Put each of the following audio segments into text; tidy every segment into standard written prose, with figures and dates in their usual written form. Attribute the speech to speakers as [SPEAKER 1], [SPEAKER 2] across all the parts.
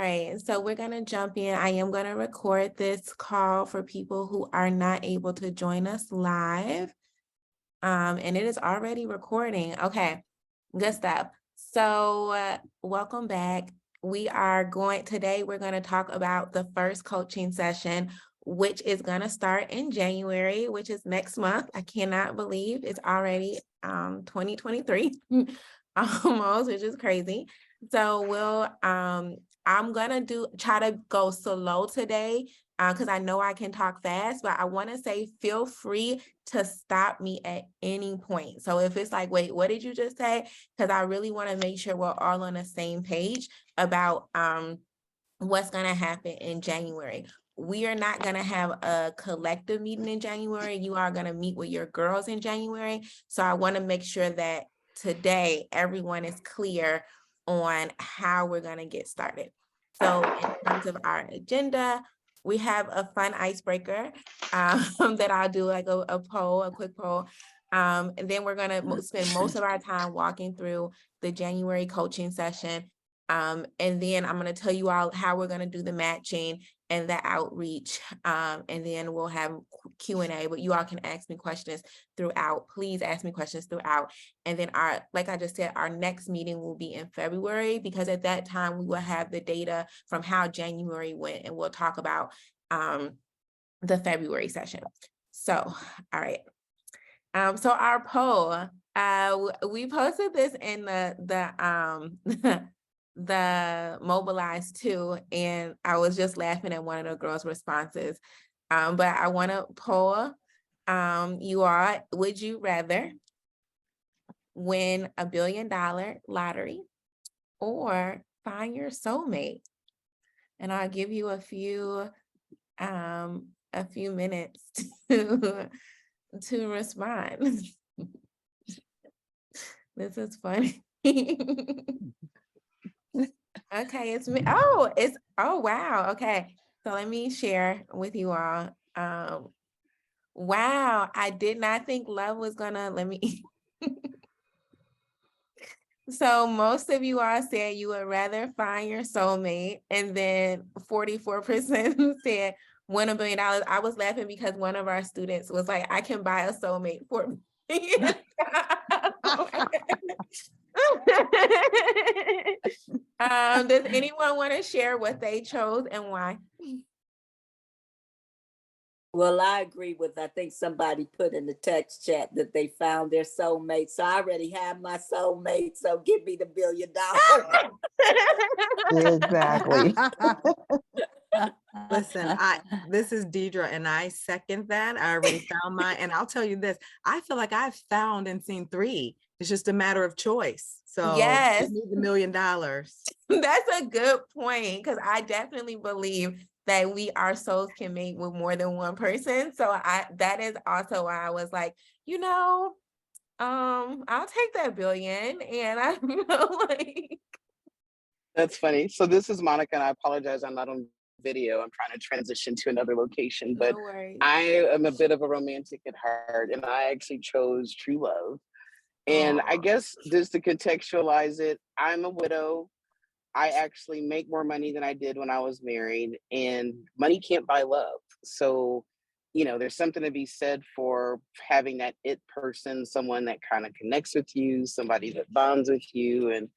[SPEAKER 1] right, so we're gonna jump in. I am gonna record this call for people who are not able to join us live. And it is already recording. Okay, good stuff. So welcome back. Today we're going to talk about the first coaching session, which is going to start in January, which is next month. I cannot believe it's already 2023 almost, which is crazy. So I'm gonna try to go slow today because I know I can talk fast, but I want to say feel free to stop me at any point. So if it's like, wait, what did you just say? Because I really want to make sure we're all on the same page about what's going to happen in January. We are not going to have a collective meeting in January. You are going to meet with your girls in January. So I want to make sure that today everyone is clear on how we're going to get started. So in terms of our agenda, we have a fun icebreaker that I'll do like a quick poll. And then we're going to spend most of our time walking through the January coaching session. And then I'm going to tell you all how we're going to do the matching and the outreach. And then we'll have Q&A, but you all can ask me questions throughout. Please ask me questions throughout. And then like I just said, our next meeting will be in February, because at that time we will have the data from how January went, and we'll talk about the February session. So, all right. So our poll, we posted this in the Mobilize too, and I was just laughing at one of the girls' responses. But I want to poll you all. Would you rather win $1 billion lottery or find your soulmate? And I'll give you a few minutes to respond. This is funny. Okay, it's me. Oh, wow. Okay, so let me share with you all. Wow, I did not think love was gonna So most of you all said you would rather find your soulmate, and then 44% said win $1 billion. I was laughing because one of our students was like, I can buy a soulmate for $1 billion. Does anyone want to share what they chose and why?
[SPEAKER 2] Well, I agree with, I think somebody put in the text chat that they found their soulmate. So I already have my soulmate. So give me the $1 billion.
[SPEAKER 3] Exactly.
[SPEAKER 4] Listen, this is Deidre, and I second that. I already found mine. And I'll tell you this, I feel like I've found and seen 3. It's just a matter of choice. So
[SPEAKER 1] yes,
[SPEAKER 4] give me the $1 million.
[SPEAKER 1] That's a good point, because I definitely believe that our souls can mate with more than one person. So that is also why I was like, I'll take that $1 billion, and I feel like.
[SPEAKER 5] That's funny. So this is Monica, and I apologize, I'm not on video. I'm trying to transition to another location, but
[SPEAKER 1] No worries.
[SPEAKER 5] I am a bit of a romantic at heart, and I actually chose true love. And I guess just to contextualize it, I'm a widow. I actually make more money than I did when I was married, and money can't buy love. So, there's something to be said for having that it person, someone that kind of connects with you, somebody that bonds with you. And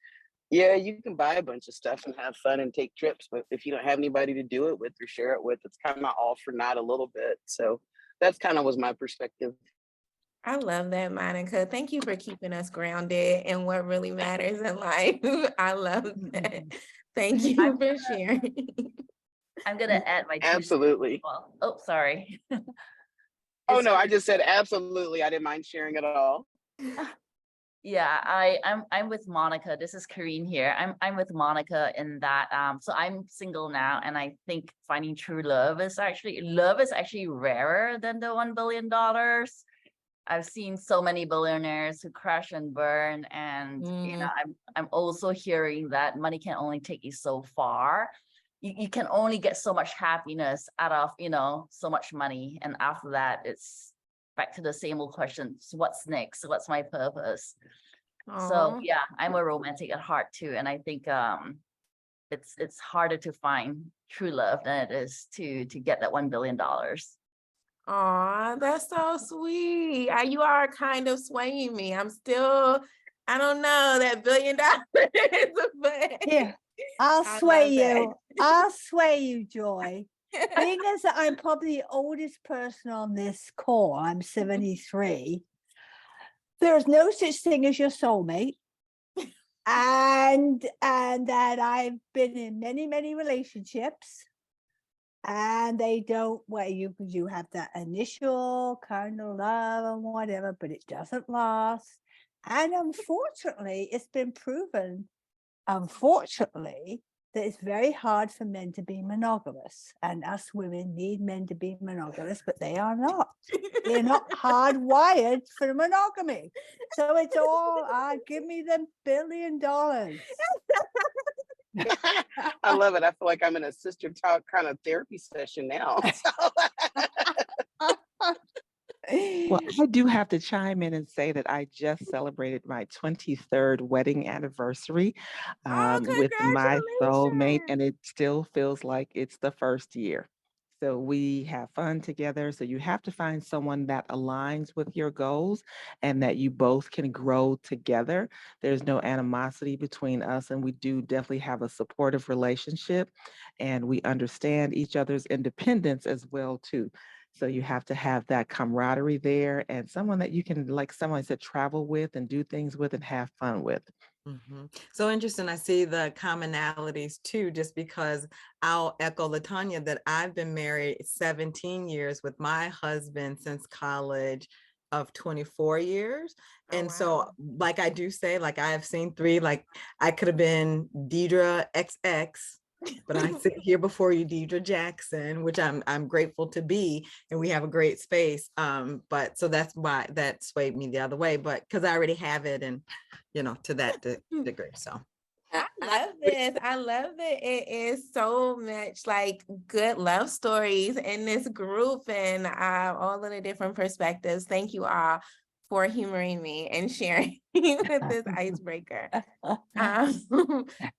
[SPEAKER 5] yeah, you can buy a bunch of stuff and have fun and take trips, but if you don't have anybody to do it with or share it with, it's kind of all for naught a little bit. So that's kind of was my perspective.
[SPEAKER 1] I love that, Monica. Thank you for keeping us grounded in what really matters in life. I love that. Thank you for sharing.
[SPEAKER 6] I'm gonna add my 2
[SPEAKER 5] Absolutely.
[SPEAKER 6] well. Oh, sorry.
[SPEAKER 5] Oh no, I just said absolutely. I didn't mind sharing at all.
[SPEAKER 6] Yeah, I'm with Monica. This is Karine here. I'm with Monica in that so I'm single now, and I think finding true love is actually rarer than the $1 billion. I've seen so many billionaires who crash and burn, and I'm also hearing that money can only take you so far. You can only get so much happiness out of so much money, and after that it's back to the same old questions. What's next? What's my purpose? So yeah, I'm a romantic at heart too, and I think it's harder to find true love than it is to get that $1 billion.
[SPEAKER 1] Aw, that's so sweet. You are kind of swaying me. I'm still, I don't know, that $1 billion, but
[SPEAKER 3] Here, I'll
[SPEAKER 1] I
[SPEAKER 3] sway
[SPEAKER 1] love that.
[SPEAKER 3] you. I'll sway you, Joy. Being as I'm probably the oldest person on this call, I'm 73. There's no such thing as your soulmate. And that I've been in many relationships, and they don't, well, you have that initial kind of love and whatever, but it doesn't last. And unfortunately, it's been proven, unfortunately, that it's very hard for men to be monogamous, and us women need men to be monogamous, but they are not. They're not hardwired for monogamy. So it's all, give me the $1 billion.
[SPEAKER 5] I love it. I feel like I'm in a sister talk kind of therapy session now.
[SPEAKER 7] Well, I do have to chime in and say that I just celebrated my 23rd wedding anniversary
[SPEAKER 1] Oh,
[SPEAKER 7] with my soulmate,
[SPEAKER 1] congratulations.
[SPEAKER 7] and it still feels like it's the first year. So we have fun together. So you have to find someone that aligns with your goals and that you both can grow together. There's no animosity between us, and we do definitely have a supportive relationship, and we understand each other's independence as well too. So you have to have that camaraderie there and someone that you can, like someone said, travel with and do things with and have fun with.
[SPEAKER 4] Mhm. So interesting. I see the commonalities too, just because I'll echo Latanya that I've been married 17 years with my husband since college of 24 years.
[SPEAKER 1] Oh,
[SPEAKER 4] And
[SPEAKER 1] wow.
[SPEAKER 4] so, like I do say, like I have seen three, like I could have been Deidre XX, but I sit here before you, Deidre Jackson, which I'm grateful to be, and we have a great space. But so that's why that swayed me the other way, but because I already have it, and to that degree. So
[SPEAKER 1] I love this. I love that it is so much like good love stories in this group and all of the different perspectives. Thank you all for humoring me and sharing with this icebreaker. All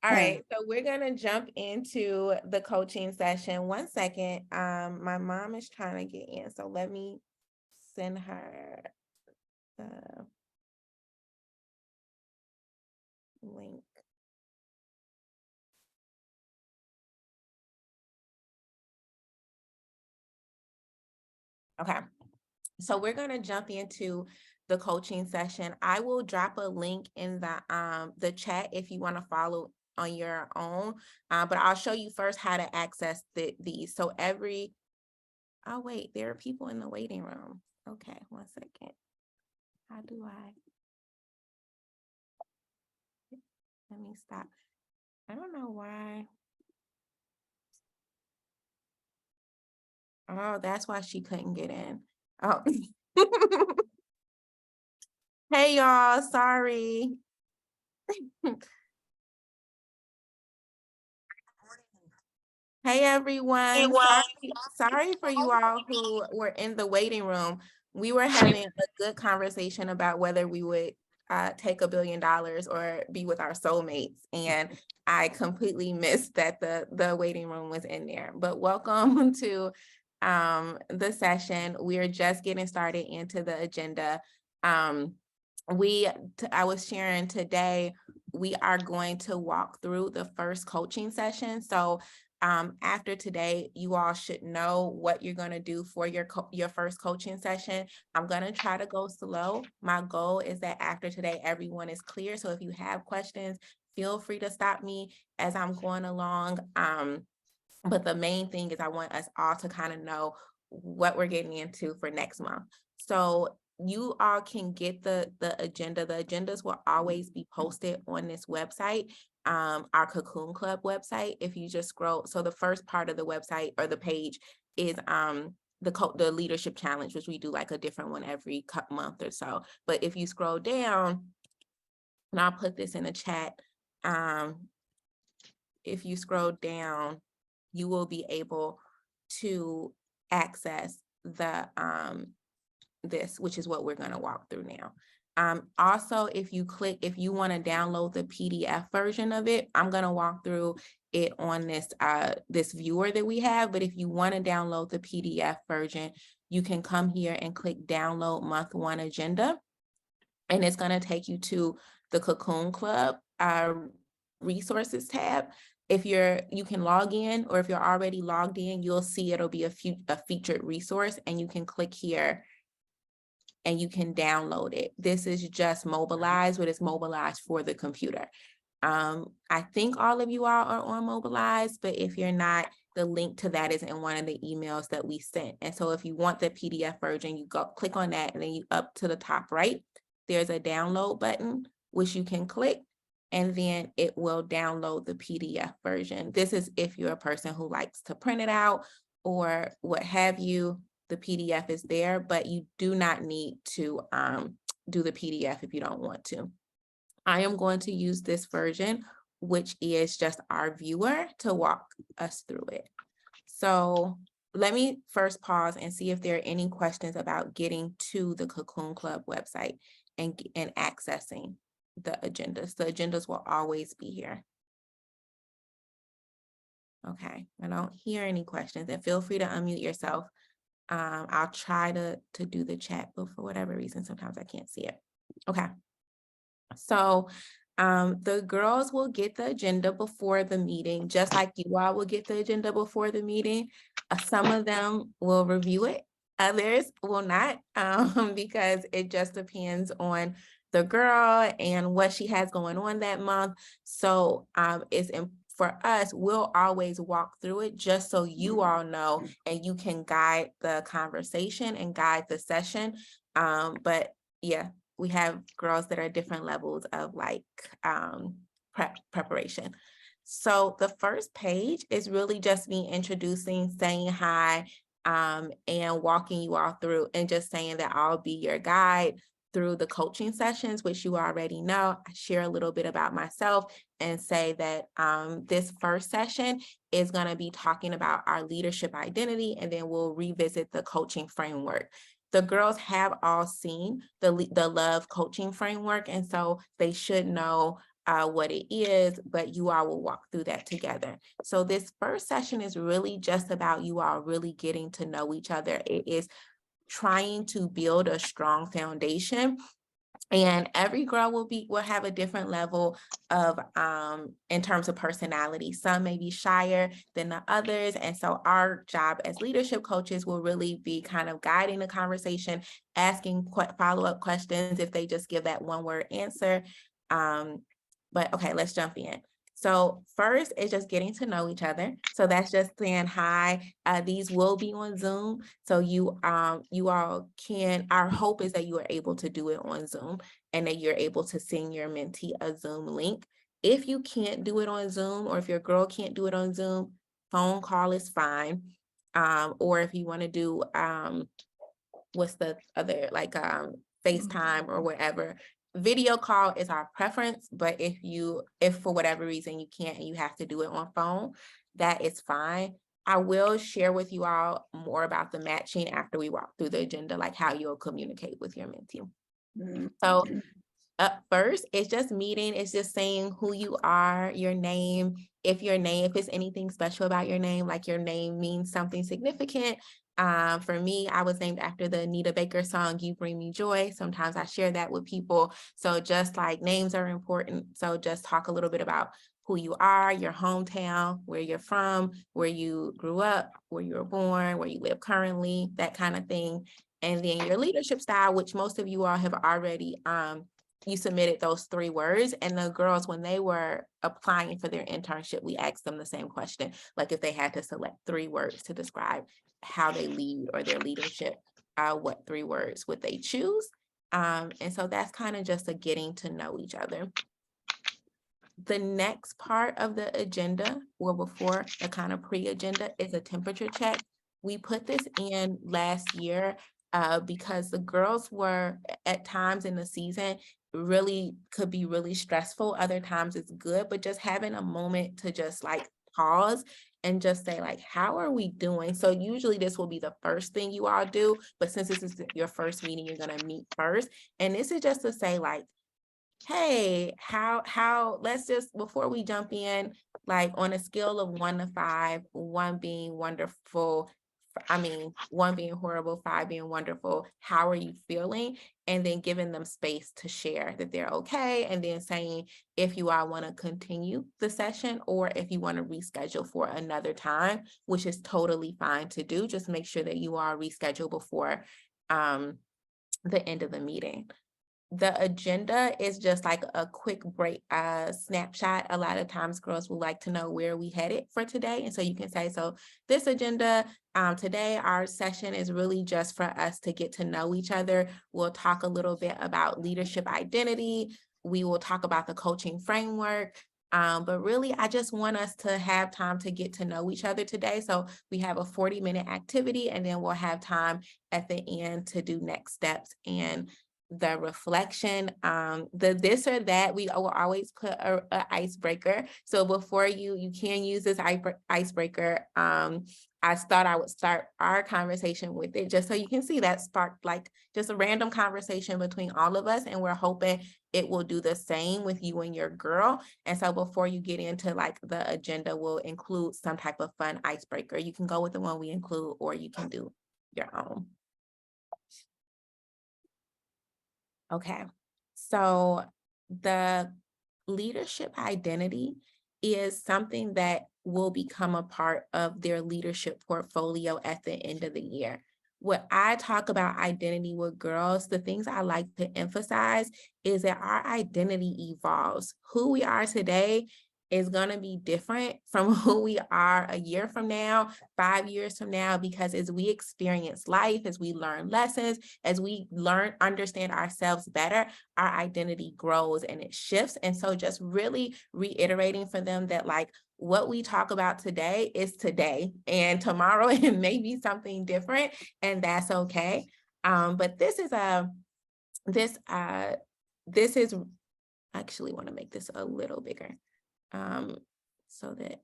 [SPEAKER 1] right, so we're gonna jump into the coaching session. 1 second. My mom is trying to get in, so let me send her the link. Okay, so we're gonna jump into the coaching session. I will drop a link in the chat if you want to follow on your own, but I'll show you first how to access these. So oh wait, there are people in the waiting room. Okay, 1 second. How do I? Let me stop. I don't know why. Oh, that's why she couldn't get in. Oh. Hey y'all, sorry. Hey everyone. Sorry for you all who were in the waiting room. We were having a good conversation about whether we would take $1 billion or be with our soulmates. And I completely missed that the waiting room was in there. But welcome to the session. We are just getting started into the agenda. I was sharing today, we are going to walk through the first coaching session. So after today, you all should know what you're going to do for your first coaching session. I'm going to try to go slow. My goal is that after today, everyone is clear. So if you have questions, feel free to stop me as I'm going along. But the main thing is I want us all to kind of know what we're getting into for next month. So you all can get the agenda. The agendas will always be posted on this website, our Cocoon Club website. If you just scroll, so the first part of the website or the page is the leadership challenge, which we do like a different one every month or so. But if you scroll down, and I'll put this in the chat, if you scroll down, you will be able to access the this, which is what we're going to walk through now. Also, if you want to download the PDF version of it, I'm going to walk through it on this viewer that we have. But if you want to download the PDF version, you can come here and click download month 1 agenda. And it's going to take you to the Cocoon Club resources tab. If you can log in, or if you're already logged in, you'll see it'll be a featured resource, and you can click here and you can download it. This is just Mobilize, but it's Mobilize for the computer. I think all of you all are on Mobilize, but if you're not, the link to that is in one of the emails that we sent. And so if you want the PDF version, you go click on that, and then you up to the top right, there's a download button, which you can click, and then it will download the PDF version. This is if you're a person who likes to print it out or what have you. The PDF is there, but you do not need to do the PDF if you don't want to. I am going to use this version, which is just our viewer, to walk us through it. So let me first pause and see if there are any questions about getting to the Cocoon Club website and accessing the agendas. The agendas will always be here. Okay, I don't hear any questions, and feel free to unmute yourself. I'll try to do the chat, but for whatever reason, sometimes I can't see it. Okay. So the girls will get the agenda before the meeting, just like you all will get the agenda before the meeting. Some of them will review it, others will not, because it just depends on the girl and what she has going on that month. So for us, we'll always walk through it just so you all know, and you can guide the conversation and guide the session. But yeah, we have girls that are different levels of preparation. So the first page is really just me introducing, saying hi, and walking you all through, and just saying that I'll be your guide through the coaching sessions, which you already know. I share a little bit about myself and say that this first session is going to be talking about our leadership identity, and then we'll revisit the coaching framework. The girls have all seen the Love Coaching Framework, and so they should know what it is, but you all will walk through that together. So this first session is really just about you all really getting to know each other. It is trying to build a strong foundation, and every girl will have a different level of in terms of personality. Some may be shyer than the others, and so our job as leadership coaches will really be kind of guiding the conversation, asking follow-up questions if they just give that one-word answer. But okay, let's jump in. So first is just getting to know each other. So that's just saying hi. These will be on Zoom. So you all can, our hope is that you are able to do it on Zoom, and that you're able to send your mentee a Zoom link. If you can't do it on Zoom, or if your girl can't do it on Zoom, phone call is fine. Or if you want to do, what's the other, FaceTime or whatever. Video call is our preference, but if for whatever reason you can't and you have to do it on phone, that is fine. I will share with you all more about the matching after we walk through the agenda, like how you'll communicate with your mentee. So up first, it's just meeting. It's just saying who you are, your name. If it's anything special about your name, like your name means something significant. For me, I was named after the Anita Baker song, You Bring Me Joy. Sometimes I share that with people. So just like names are important. So just talk a little bit about who you are, your hometown, where you're from, where you grew up, where you were born, where you live currently, that kind of thing. And then your leadership style, which most of you all have already you submitted those 3 words, and the girls, when they were applying for their internship, we asked them the same question, like if they had to select 3 words to describe how they lead or their leadership, what 3 words would they choose? And so that's kind of just a getting to know each other. The next part of the agenda, or before the kind of pre-agenda, is a temperature check. We put this in last year because the girls were at times in the season could be really stressful. Other times it's good, but just having a moment to just pause and just say like, how are we doing? So usually this will be the first thing you all do, but since this is your first meeting, you're gonna meet first. And this is just to say like, hey, let's just, before we jump in, like on a scale of 1 to 5, 1 being wonderful, one being horrible, 5 being wonderful, how are you feeling? And then giving them space to share that they're okay. And then saying if you all want to continue the session or if you want to reschedule for another time, which is totally fine to do. Just make sure that you all reschedule before the end of the meeting. The agenda is just like a quick break, snapshot. A lot of times girls will like to know where we headed for today. And so you can say, so this agenda, today, our session is really just for us to get to know each other. We'll talk a little bit about leadership identity. We will talk about the coaching framework. But really, I just want us to have time to get to know each other today. So we have a 40-minute activity, and then we'll have time at the end to do next steps and the reflection, the this or that. We will always put a icebreaker. So before you can use this icebreaker. I thought I would start our conversation with it just so you can see that sparked like just a random conversation between all of us. And we're hoping it will do the same with you and your girl. And so before you get into like the agenda, will include some type of fun icebreaker. You can go with the one we include, or you can do your own. Okay, so the leadership identity is something that will become a part of their leadership portfolio at the end of the year. When I talk about identity with girls, the things I like to emphasize is that our identity evolves. Who we are today is going to be different from who we are a year from now, 5 years from now, because as we experience life, as we learn lessons, as we understand ourselves better, our identity grows and it shifts. And so just really reiterating for them that like what we talk about today is today, and tomorrow it may be something different, and that's okay. But this is actually want to make this a little bigger. So that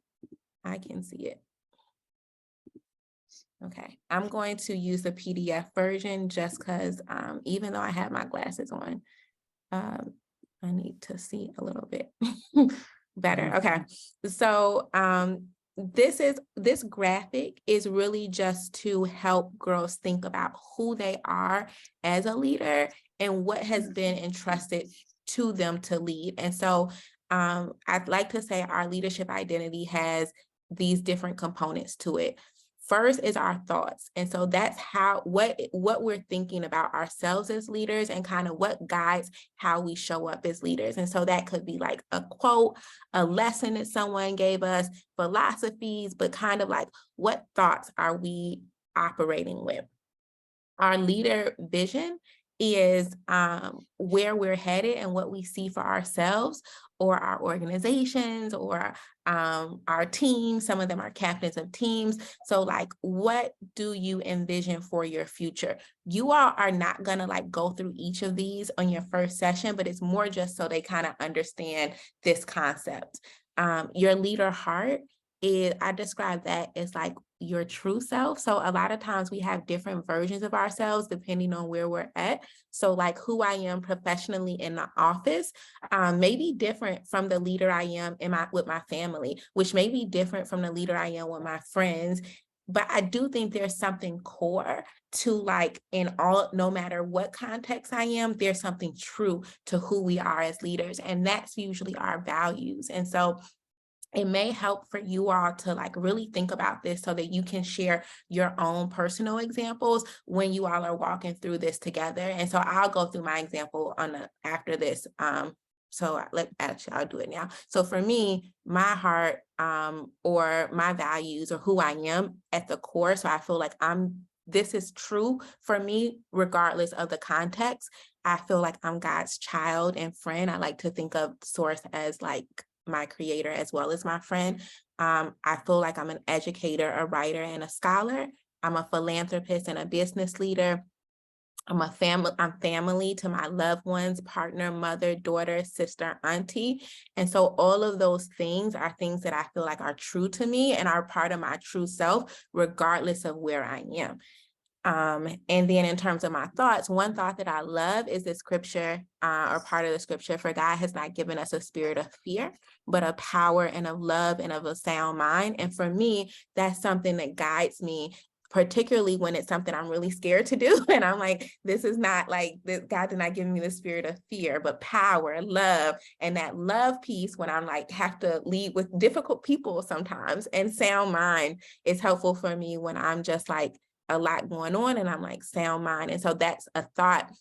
[SPEAKER 1] I can see it. Okay, I'm going to use the PDF version just because even though I have my glasses on, I need to see a little bit better. Okay, so this graphic is really just to help girls think about who they are as a leader and what has been entrusted to them to lead. And so I'd like to say our leadership identity has these different components to it. First is our thoughts. And so that's what we're thinking about ourselves as leaders and kind of what guides how we show up as leaders. And so that could be like a quote, a lesson that someone gave us, philosophies, but kind of like what thoughts are we operating with? Our leader vision is where we're headed and what we see for ourselves or our organizations or our teams. Some of them are captains of teams. So like, what do you envision for your future? You all are not gonna like go through each of these on your first session, but it's more just so they kind of understand this concept. Your leader heart is, I describe that as like your true self. So a lot of times we have different versions of ourselves depending on where we're at. So like who I am professionally in the office may be different from the leader I am with my family, which may be different from the leader I am with my friends. But I do think there's something core to like no matter what context I am, there's something true to who we are as leaders. And that's usually our values. And so it may help for you all to like really think about this so that you can share your own personal examples when you all are walking through this together. And so I'll go through my example after this. So I'll do it now. So for me, my heart or my values or who I am at the core. So I feel like this is true for me, regardless of the context. I feel like I'm God's child and friend. I like to think of Source as like my creator as well as my friend. I feel like I'm an educator, a writer, and a scholar. I'm a philanthropist and a business leader. I'm family to my loved ones, partner, mother, daughter, sister, auntie. And so all of those things are things that I feel like are true to me and are part of my true self, regardless of where I am. And then in terms of my thoughts, one thought that I love is the scripture, or part of the scripture, for God has not given us a spirit of fear, but of power and of love and of a sound mind. And for me, that's something that guides me, particularly when it's something I'm really scared to do. And I'm like, this is not like, God did not give me the spirit of fear, but power, love, and that love piece when I'm like, have to lead with difficult people sometimes. And sound mind is helpful for me when I'm just like, a lot going on and I'm like sound mind. And so that's a thought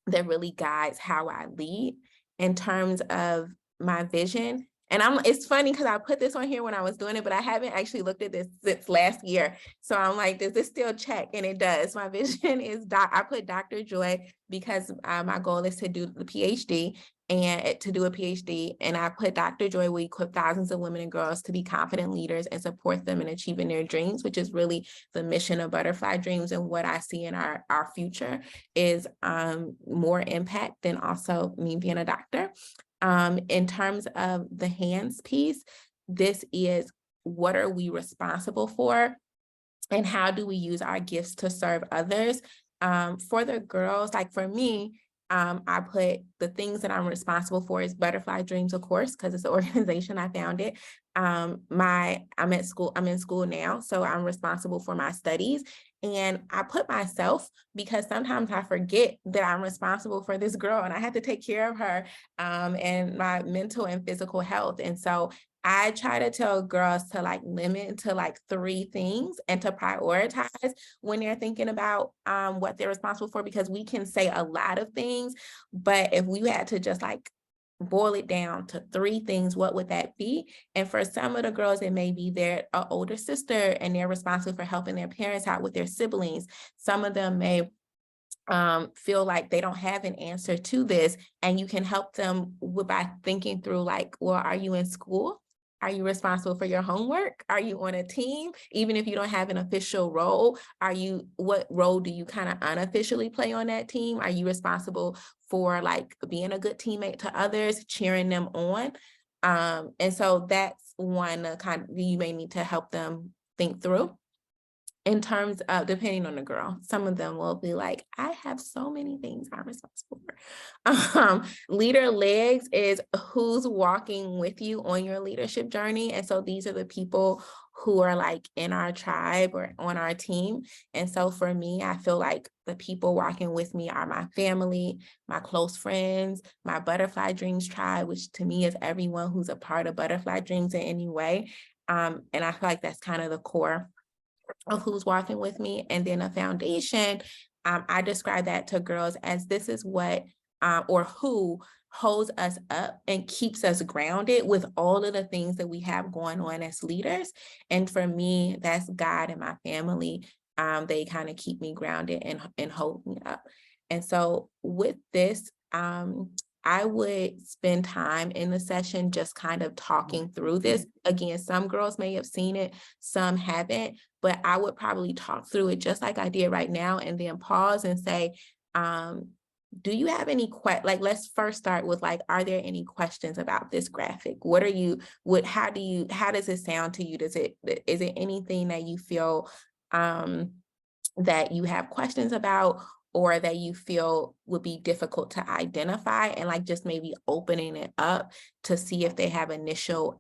[SPEAKER 1] that really guides how I lead in terms of my vision. And it's funny because I put this on here when I was doing it, but I haven't actually looked at this since last year. So I'm like, does this still check? And it does. My vision is I put Dr. Joy because my goal is to do the PhD and to do a PhD. And I put Dr. Joy will equip thousands of women and girls to be confident leaders and support them in achieving their dreams, which is really the mission of Butterfly Dreams. And what I see in our future is more impact than also me being a doctor. In terms of the hands piece, this is what are we responsible for and how do we use our gifts to serve others? For the girls, like for me, I put the things that I'm responsible for is Butterfly Dreams, of course, because it's the organization I founded. I'm in school now, so I'm responsible for my studies. And I put myself because sometimes I forget that I'm responsible for this girl and I have to take care of her and my mental and physical health. And so I try to tell girls to like limit to like 3 things and to prioritize when they're thinking about what they're responsible for, because we can say a lot of things, but if we had to just like boil it down to 3 things, what would that be? And for some of the girls, it may be their older sister and they're responsible for helping their parents out with their siblings. Some of them may feel like they don't have an answer to this, and you can help them by thinking through like, well, are you in school? Are you responsible for your homework? Are you on a team? Even if you don't have an official role, what role do you kind of unofficially play on that team? Are you responsible for like being a good teammate to others, cheering them on? And so that's one kind of you may need to help them think through. In terms of, depending on the girl, some of them will be like, I have so many things I'm responsible for. Leader legs is who's walking with you on your leadership journey. And so these are the people who are like in our tribe or on our team. And so for me, I feel like the people walking with me are my family, my close friends, my Butterfly Dreams tribe, which to me is everyone who's a part of Butterfly Dreams in any way. And I feel like that's kind of the core of who's walking with me. And then a foundation, I describe that to girls as this is what or who holds us up and keeps us grounded with all of the things that we have going on as leaders. And for me, that's God and my family. They kind of keep me grounded and hold me up. And so with this, I would spend time in the session just kind of talking through this. Again, some girls may have seen it, some haven't, but I would probably talk through it just like I did right now and then pause and say, do you have any let's first start with like, are there any questions about this graphic? How does it sound to you? Is it anything that you feel that you have questions about or that you feel would be difficult to identify, and like just maybe opening it up to see if they have initial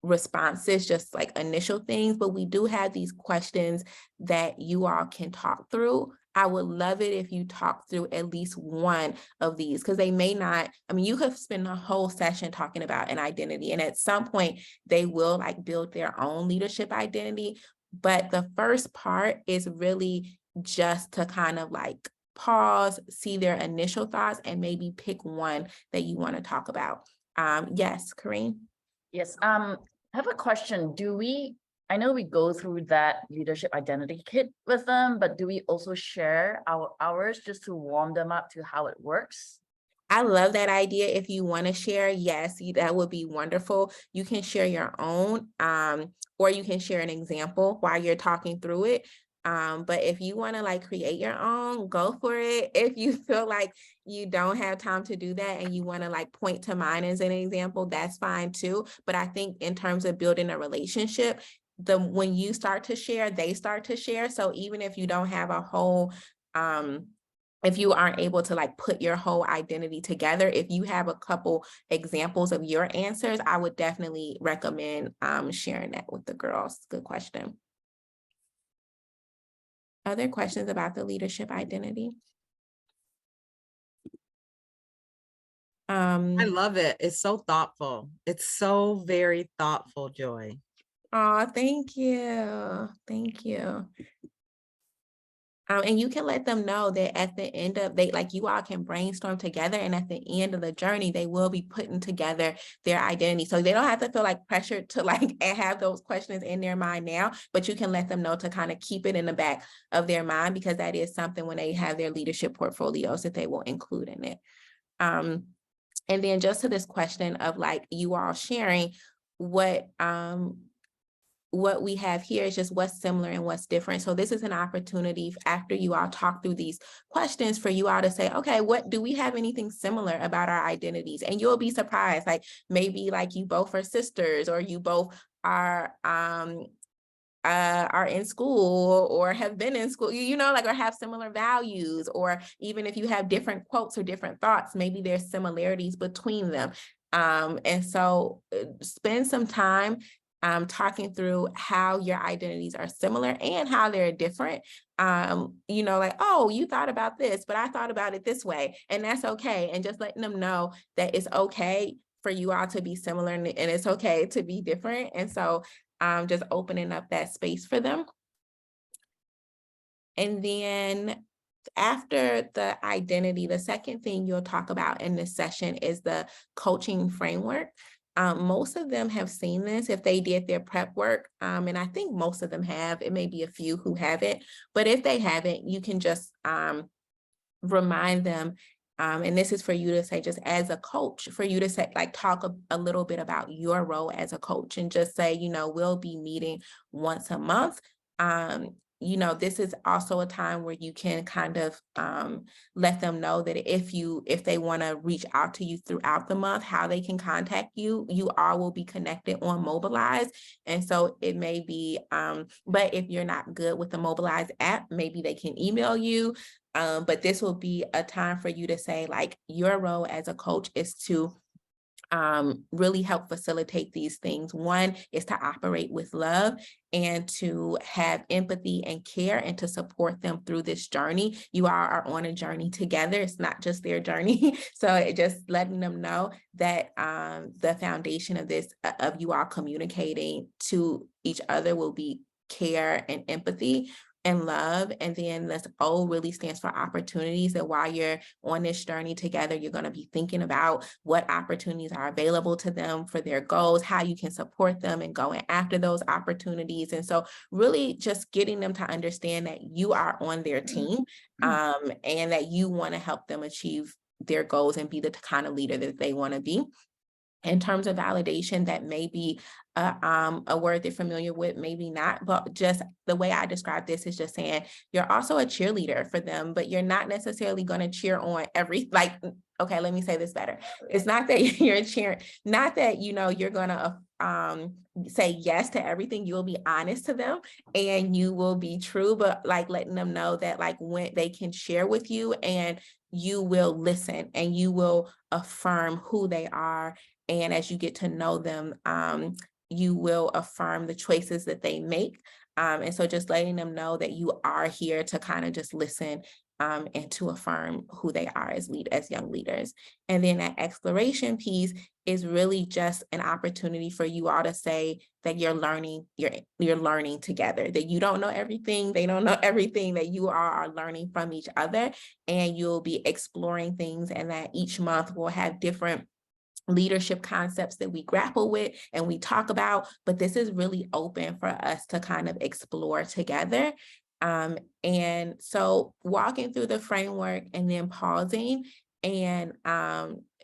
[SPEAKER 1] responses, just like initial things. But we do have these questions that you all can talk through. I would love it if you talk through at least one of these, because they may not, you could spend a whole session talking about an identity, and at some point they will like build their own leadership identity. But the first part is really just to kind of like pause, see their initial thoughts, and maybe pick one that you want to talk about. Yes, Kareen?
[SPEAKER 6] Yes, I have a question. I know we go through that leadership identity kit with them, but do we also share ours just to warm them up to how it works?
[SPEAKER 1] I love that idea. If you want to share, yes, that would be wonderful. You can share your own, or you can share an example while you're talking through it. But if you want to like create your own, go for it. If you feel like you don't have time to do that and you want to like point to mine as an example, that's fine too. But I think in terms of building a relationship, when you start to share, they start to share. So even if you don't have a whole, if you aren't able to like put your whole identity together, if you have a couple examples of your answers, I would definitely recommend sharing that with the girls. Good question. Other questions about the leadership identity?
[SPEAKER 4] I love it. It's so thoughtful. It's so very thoughtful, Joy.
[SPEAKER 1] Oh, thank you. Thank you. And you can let them know that at the end of like you all can brainstorm together, and at the end of the journey, they will be putting together their identity. So they don't have to feel like pressured to like have those questions in their mind now, but you can let them know to kind of keep it in the back of their mind, because that is something when they have their leadership portfolios that they will include in it. And then just to this question of like you all sharing what we have here is just what's similar and what's different. So this is an opportunity after you all talk through these questions for you all to say, okay, what do we have anything similar about our identities? And you'll be surprised, like maybe like you both are sisters, or you both are in school or have been in school, you know, like, or have similar values, or even if you have different quotes or different thoughts, maybe there's similarities between them. And so spend some time talking through how your identities are similar and how they're different. You know, like, oh, you thought about this, but I thought about it this way, and that's okay. And just letting them know that it's okay for you all to be similar, and it's okay to be different. And so just opening up that space for them. And then after the identity, the second thing you'll talk about in this session is the coaching framework. Most of them have seen this if they did their prep work. And I think most of them have. It may be a few who haven't, but if they haven't, you can just remind them. And this is for you to say, just as a coach, for you to say, like, talk a little bit about your role as a coach, and just say, you know, we'll be meeting once a month. You know, this is also a time where you can kind of let them know that if they want to reach out to you throughout the month, how they can contact you. You all will be connected on Mobilize. And so it may be, but if you're not good with the Mobilize app, maybe they can email you. But this will be a time for you to say, like, your role as a coach is to really help facilitate these things. One is to operate with love and to have empathy and care and to support them through this journey. You all are on a journey together. It's not just their journey. So it just letting them know that the foundation of this, of you all communicating to each other, will be care and empathy and love. And then this O really stands for opportunities, that while you're on this journey together, you're going to be thinking about what opportunities are available to them for their goals, how you can support them and going after those opportunities. And so really just getting them to understand that you are on their team, and that you want to help them achieve their goals and be the kind of leader that they want to be. In terms of validation, that may be a word they're familiar with, maybe not, but just the way I describe this is just saying you're also a cheerleader for them, but you're not necessarily going to cheer on okay, let me say this better. It's not that you're cheering, not that, you know, you're going to say yes to everything. You will be honest to them and you will be true, but like letting them know that, like, when they can share with you, and you will listen and you will affirm who they are. And as you get to know them, you will affirm the choices that they make. And so just letting them know that you are here to kind of just listen and to affirm who they are as young leaders. And then that exploration piece is really just an opportunity for you all to say that you're learning together, that you don't know everything, they don't know everything, that you all are learning from each other, and you'll be exploring things, and that each month will have different leadership concepts that we grapple with and we talk about, but this is really open for us to kind of explore together. And so walking through the framework and then pausing and,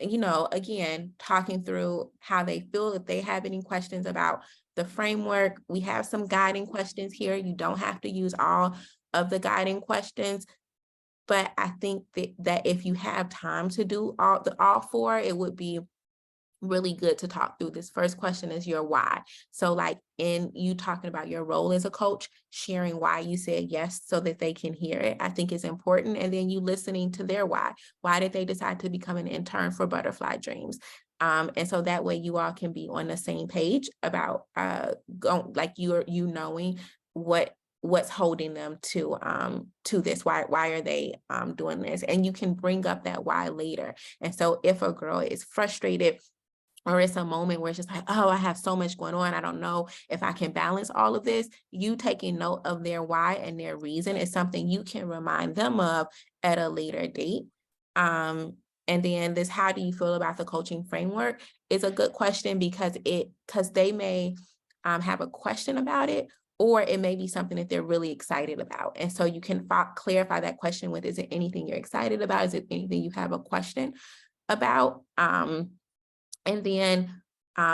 [SPEAKER 1] you know, again, talking through how they feel, if they have any questions about the framework. We have some guiding questions here. You don't have to use all of the guiding questions, but I think that if you have time to do all four, it would be really good to talk through. This first question is your why. So like in you talking about your role as a coach, sharing why you said yes so that they can hear it, I think is important. And then you listening to their why. Why did they decide to become an intern for Butterfly Dreams? And so that way you all can be on the same page about like you knowing what's holding them to this. Why are they doing this? And you can bring up that why later. And so if a girl is frustrated, or it's a moment where it's just like, oh, I have so much going on, I don't know if I can balance all of this, you taking note of their why and their reason is something you can remind them of at a later date. And then this, how do you feel about the coaching framework, is a good question because they may have a question about it, or it may be something that they're really excited about. And so you can clarify that question with, is it anything you're excited about? Is it anything you have a question about? And then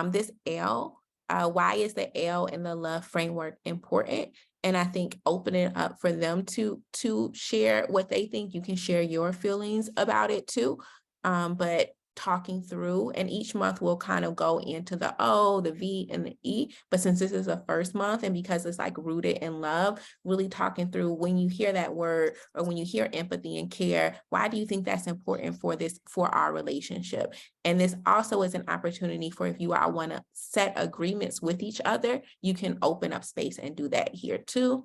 [SPEAKER 1] this L, why is the L in the love framework important? And I think opening up for them to share what they think. You can share your feelings about it too, but talking through, and each month we'll kind of go into the O, the V, and the E. But since this is the first month, and because it's like rooted in love, really talking through, when you hear that word, or when you hear empathy and care, why do you think that's important for our relationship? And this also is an opportunity for, if you all want to set agreements with each other, you can open up space and do that here too.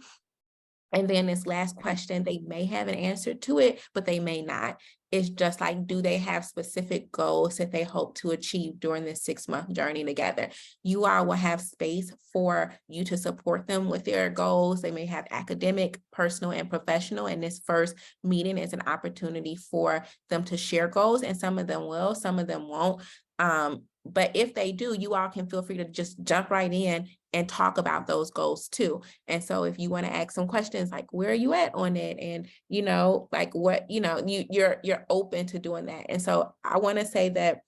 [SPEAKER 1] And then this last question, they may have an answer to it, but they may not. It's just like, do they have specific goals that they hope to achieve during this 6-month journey together? You all will have space for you to support them with their goals. They may have academic, personal, and professional. And this first meeting is an opportunity for them to share goals, and some of them will, some of them won't. But if they do, you all can feel free to just jump right in and talk about those goals too. And so if you want to ask some questions like, where are you at on it? And, like what, you're open to doing that. And so I want to say that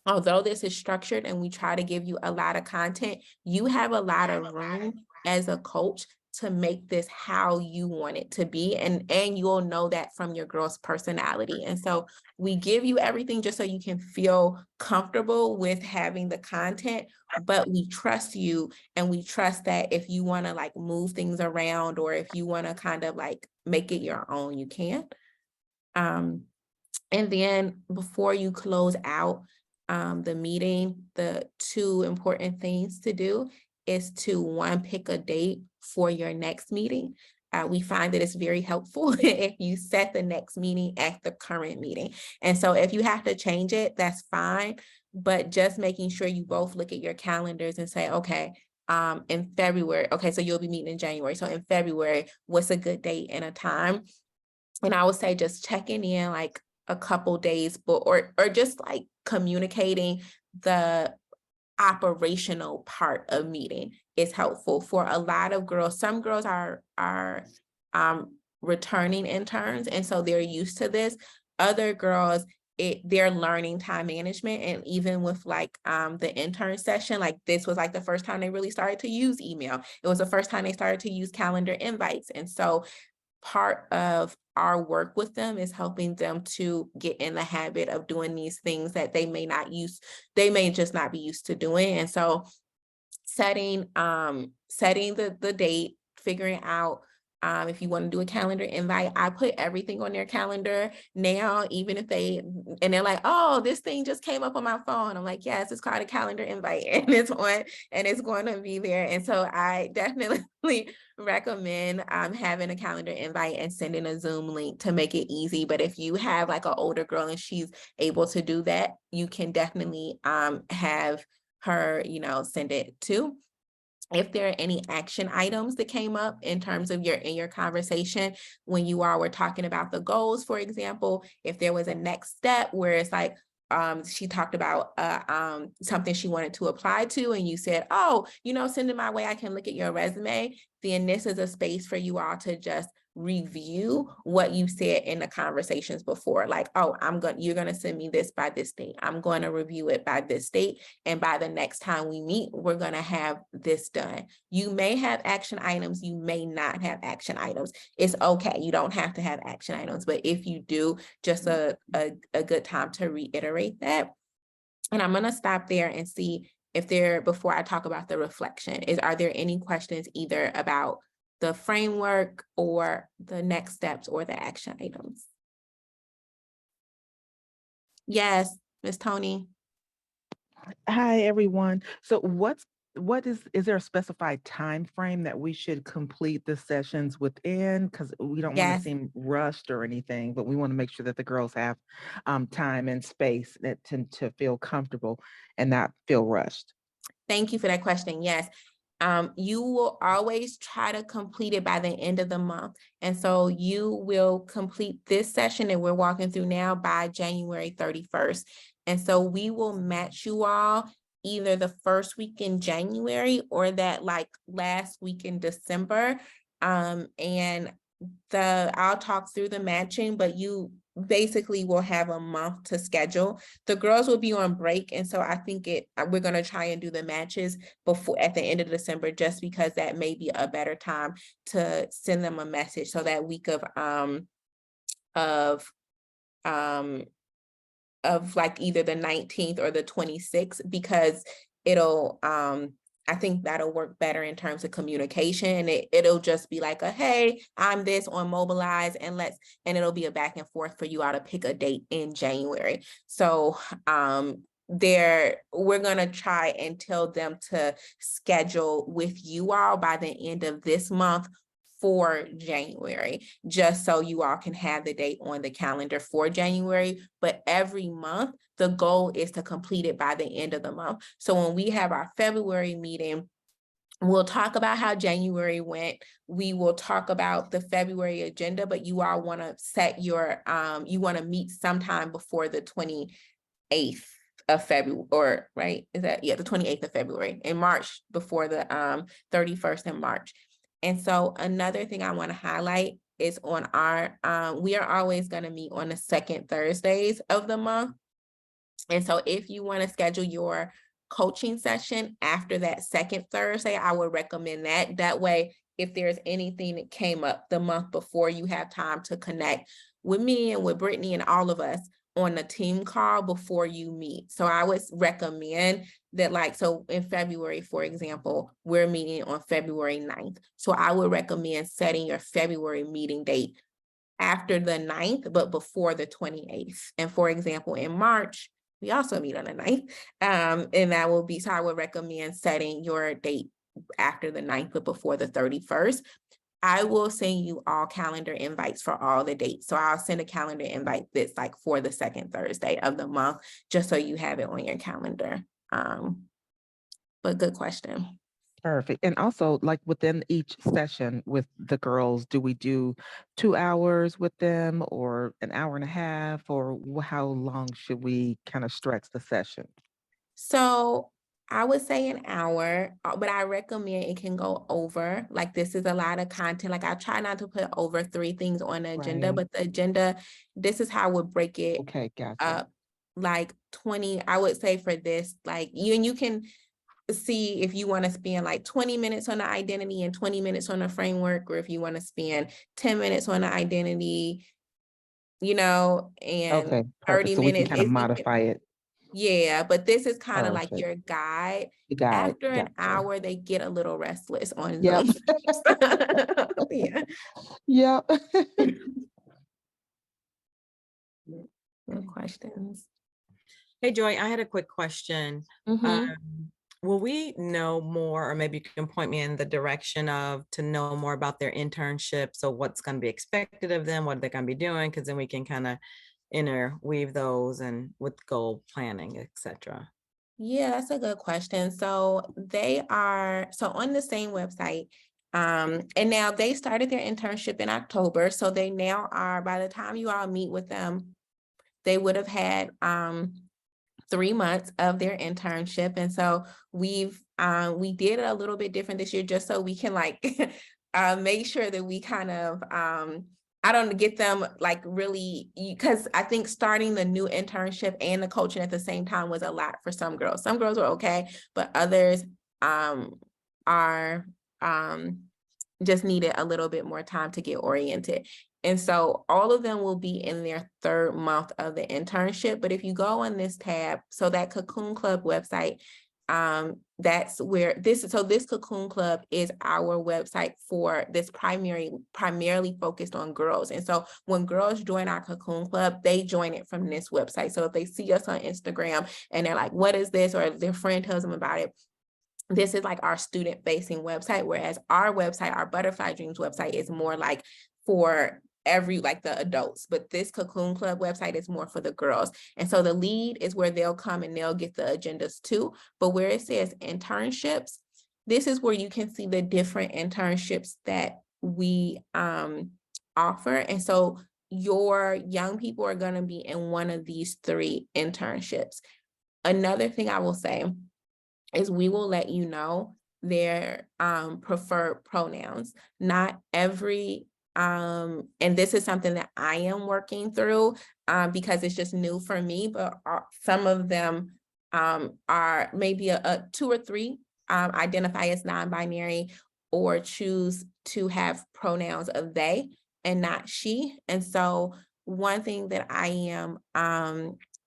[SPEAKER 1] although this is structured and we try to give you a lot of content, you have a lot of room as a coach to make this how you want it to be. And you'll know that from your girl's personality. And so we give you everything just so you can feel comfortable with having the content, but we trust you, and we trust that if you want to like move things around, or if you want to kind of like make it your own, you can. And then before you close out the meeting, the 2 important things to do is to, 1, pick a date for your next meeting. We find that it's very helpful if you set the next meeting at the current meeting. And so if you have to change it, that's fine, but just making sure you both look at your calendars and say, okay, in February, okay, so you'll be meeting in January. So in February, what's a good date and a time? And I would say just checking in like a couple days, or just like communicating the operational part of meeting is helpful for a lot of girls. Some girls are returning interns, and so they're used to this. Other girls, they're learning time management, and even with like the intern session, like this was like the first time they really started to use email. It was the first time they started to use calendar invites. And so part of our work with them is helping them to get in the habit of doing these things that they may just not be used to doing. And so setting the date, figuring out if you want to do a calendar invite. I put everything on their calendar now, even if they're like, oh, this thing just came up on my phone. I'm like, yes, it's called a calendar invite, and it's on, and it's going to be there. And so I definitely recommend having a calendar invite and sending a Zoom link to make it easy. But if you have like an older girl and she's able to do that, you can definitely have her, send it too. If there are any action items that came up in terms of in your conversation when you all were talking about the goals, for example, if there was a next step where it's like, she talked about something she wanted to apply to, and you said, oh, send it my way, I can look at your resume, then this is a space for you all to just review what you said in the conversations before. Like, oh, you're gonna send me this by this date. I'm going to review it by this date. And by the next time we meet, we're gonna have this done. You may have action items, you may not have action items. It's okay. You don't have to have action items, but if you do, just a good time to reiterate that. And I'm gonna stop there and see if before I talk about the reflection, are there any questions either about the framework or the next steps or the action items? Yes, Ms. Tony.
[SPEAKER 7] Hi, everyone. So is there a specified time frame that we should complete the sessions within? Because we don't want to
[SPEAKER 1] Yes.
[SPEAKER 7] seem rushed or anything, but we want to make sure that the girls have time and space to feel comfortable and not feel rushed.
[SPEAKER 1] Thank you for that question. Yes. You will always try to complete it by the end of the month. And so you will complete this session that we're walking through now by January 31st. And so we will match you all either the first week in January or that like last week in December. And I'll talk through the matching, but you basically will have a month to schedule. The girls will be on break. And so I think we're going to try and do the matches before at the end of December, just because that may be a better time to send them a message. So that week of like either the 19th or the 26th, because it'll I think that'll work better in terms of communication. It'll just be like hey, I'm this on Mobilize, and it'll be a back and forth for you all to pick a date in January. So we're gonna try and tell them to schedule with you all by the end of this month for January, just so you all can have the date on the calendar for January. But every month, the goal is to complete it by the end of the month. So when we have our February meeting, we'll talk about how January went. We will talk about the February agenda, but you all want to set you want to meet sometime before the 28th of February, or right? Is that, yeah, the 28th of February, in March, before the 31st in March. And so another thing I want to highlight is on we are always going to meet on the second Thursdays of the month. And so if you want to schedule your coaching session after that second Thursday, I would recommend that. That way, if there's anything that came up the month before, you have time to connect with me and with Brittany and all of us on a team call before you meet. So I would recommend that, so in February, for example, we're meeting on February 9th. So I would recommend setting your February meeting date after the 9th, but before the 28th. And for example, in March, we also meet on the 9th. And that will be, so I would recommend setting your date after the 9th, but before the 31st. I will send you all calendar invites for all the dates. So I'll send a calendar invite that's like for the second Thursday of the month, just so you have it on your calendar. But good question.
[SPEAKER 7] Perfect. And also, like within each session with the girls, do we do 2 hours with them or an hour and a half, or how long should we kind of stretch the session?
[SPEAKER 1] So I would say an hour, but I recommend it can go over. Like, this is a lot of content. Like, I try not to put over 3 things on the agenda,
[SPEAKER 7] Right.
[SPEAKER 1] but the agenda, this is how I would break it
[SPEAKER 7] Okay, gotcha.
[SPEAKER 1] up. Like 20, I would say for this, like you can see if you want to spend like 20 minutes on the identity and 20 minutes on the framework, or if you want to spend 10 minutes on the identity, and
[SPEAKER 7] Okay,
[SPEAKER 1] 30
[SPEAKER 7] perfect. So we can
[SPEAKER 1] minutes.
[SPEAKER 7] kind of modify it.
[SPEAKER 1] Yeah, but this is kind of like
[SPEAKER 7] Perfect.
[SPEAKER 1] your guide.
[SPEAKER 7] The guide.
[SPEAKER 1] After an
[SPEAKER 7] Gotcha.
[SPEAKER 1] hour, they get a little restless on
[SPEAKER 7] Yep.
[SPEAKER 1] Zoom. Yeah.
[SPEAKER 7] Yep.
[SPEAKER 1] No questions.
[SPEAKER 4] Hey, Joy, I had a quick question.
[SPEAKER 1] Mhm.
[SPEAKER 4] Will we know more, or maybe you can point me in the direction of to know more about their internship? So what's going to be expected of them? What are they going to be doing? Because then we can kind of interweave those and with goal planning, etc.
[SPEAKER 1] Yeah, that's a good question. So on the same website, and now they started their internship in October. So they now are, by the time you all meet with them, they would have had 3 months of their internship. And so we did it a little bit different this year, just so we can make sure that we kind of, I don't get them like really, because I think starting the new internship and the coaching at the same time was a lot for some girls. Some girls were okay, but others are just needed a little bit more time to get oriented. And so all of them will be in their third month of the internship. But if you go on this tab, so that Cocoon Club website, that's where this Cocoon Club is our website for this primarily focused on girls. And so when girls join our Cocoon Club, they join it from this website. So if they see us on Instagram and they're like, what is this? Or their friend tells them about it, this is like our student facing website, whereas our website, our Butterfly Dreams website, is more like for like the adults, but this Cocoon Club website is more for the girls. And so the lead is where they'll come and they'll get the agendas too. But where it says internships, this is where you can see the different internships that we offer. And so your young people are going to be in one of these 3 internships. Another thing I will say is we will let you know their preferred pronouns. Not every, and this is something that I am working through because it's just new for me, but some of them are maybe a 2 or 3 identify as non-binary or choose to have pronouns of they and not she. And so one thing that I am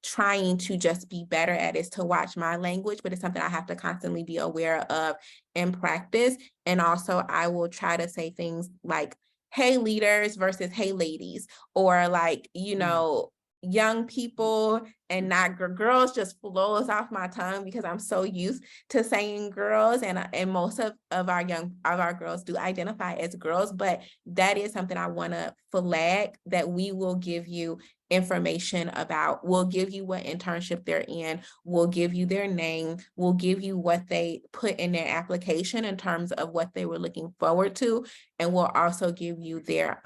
[SPEAKER 1] trying to just be better at is to watch my language, but it's something I have to constantly be aware of and practice. And also I will try to say things like, hey leaders versus hey ladies, or like, you know, young people and not girls just flows off my tongue because I'm so used to saying girls, and most of our girls do identify as girls, but that is something I want to flag, that we will give you information about. We'll give you what internship they're in, we'll give you their name, we'll give you what they put in their application in terms of what they were looking forward to, and we'll also give you their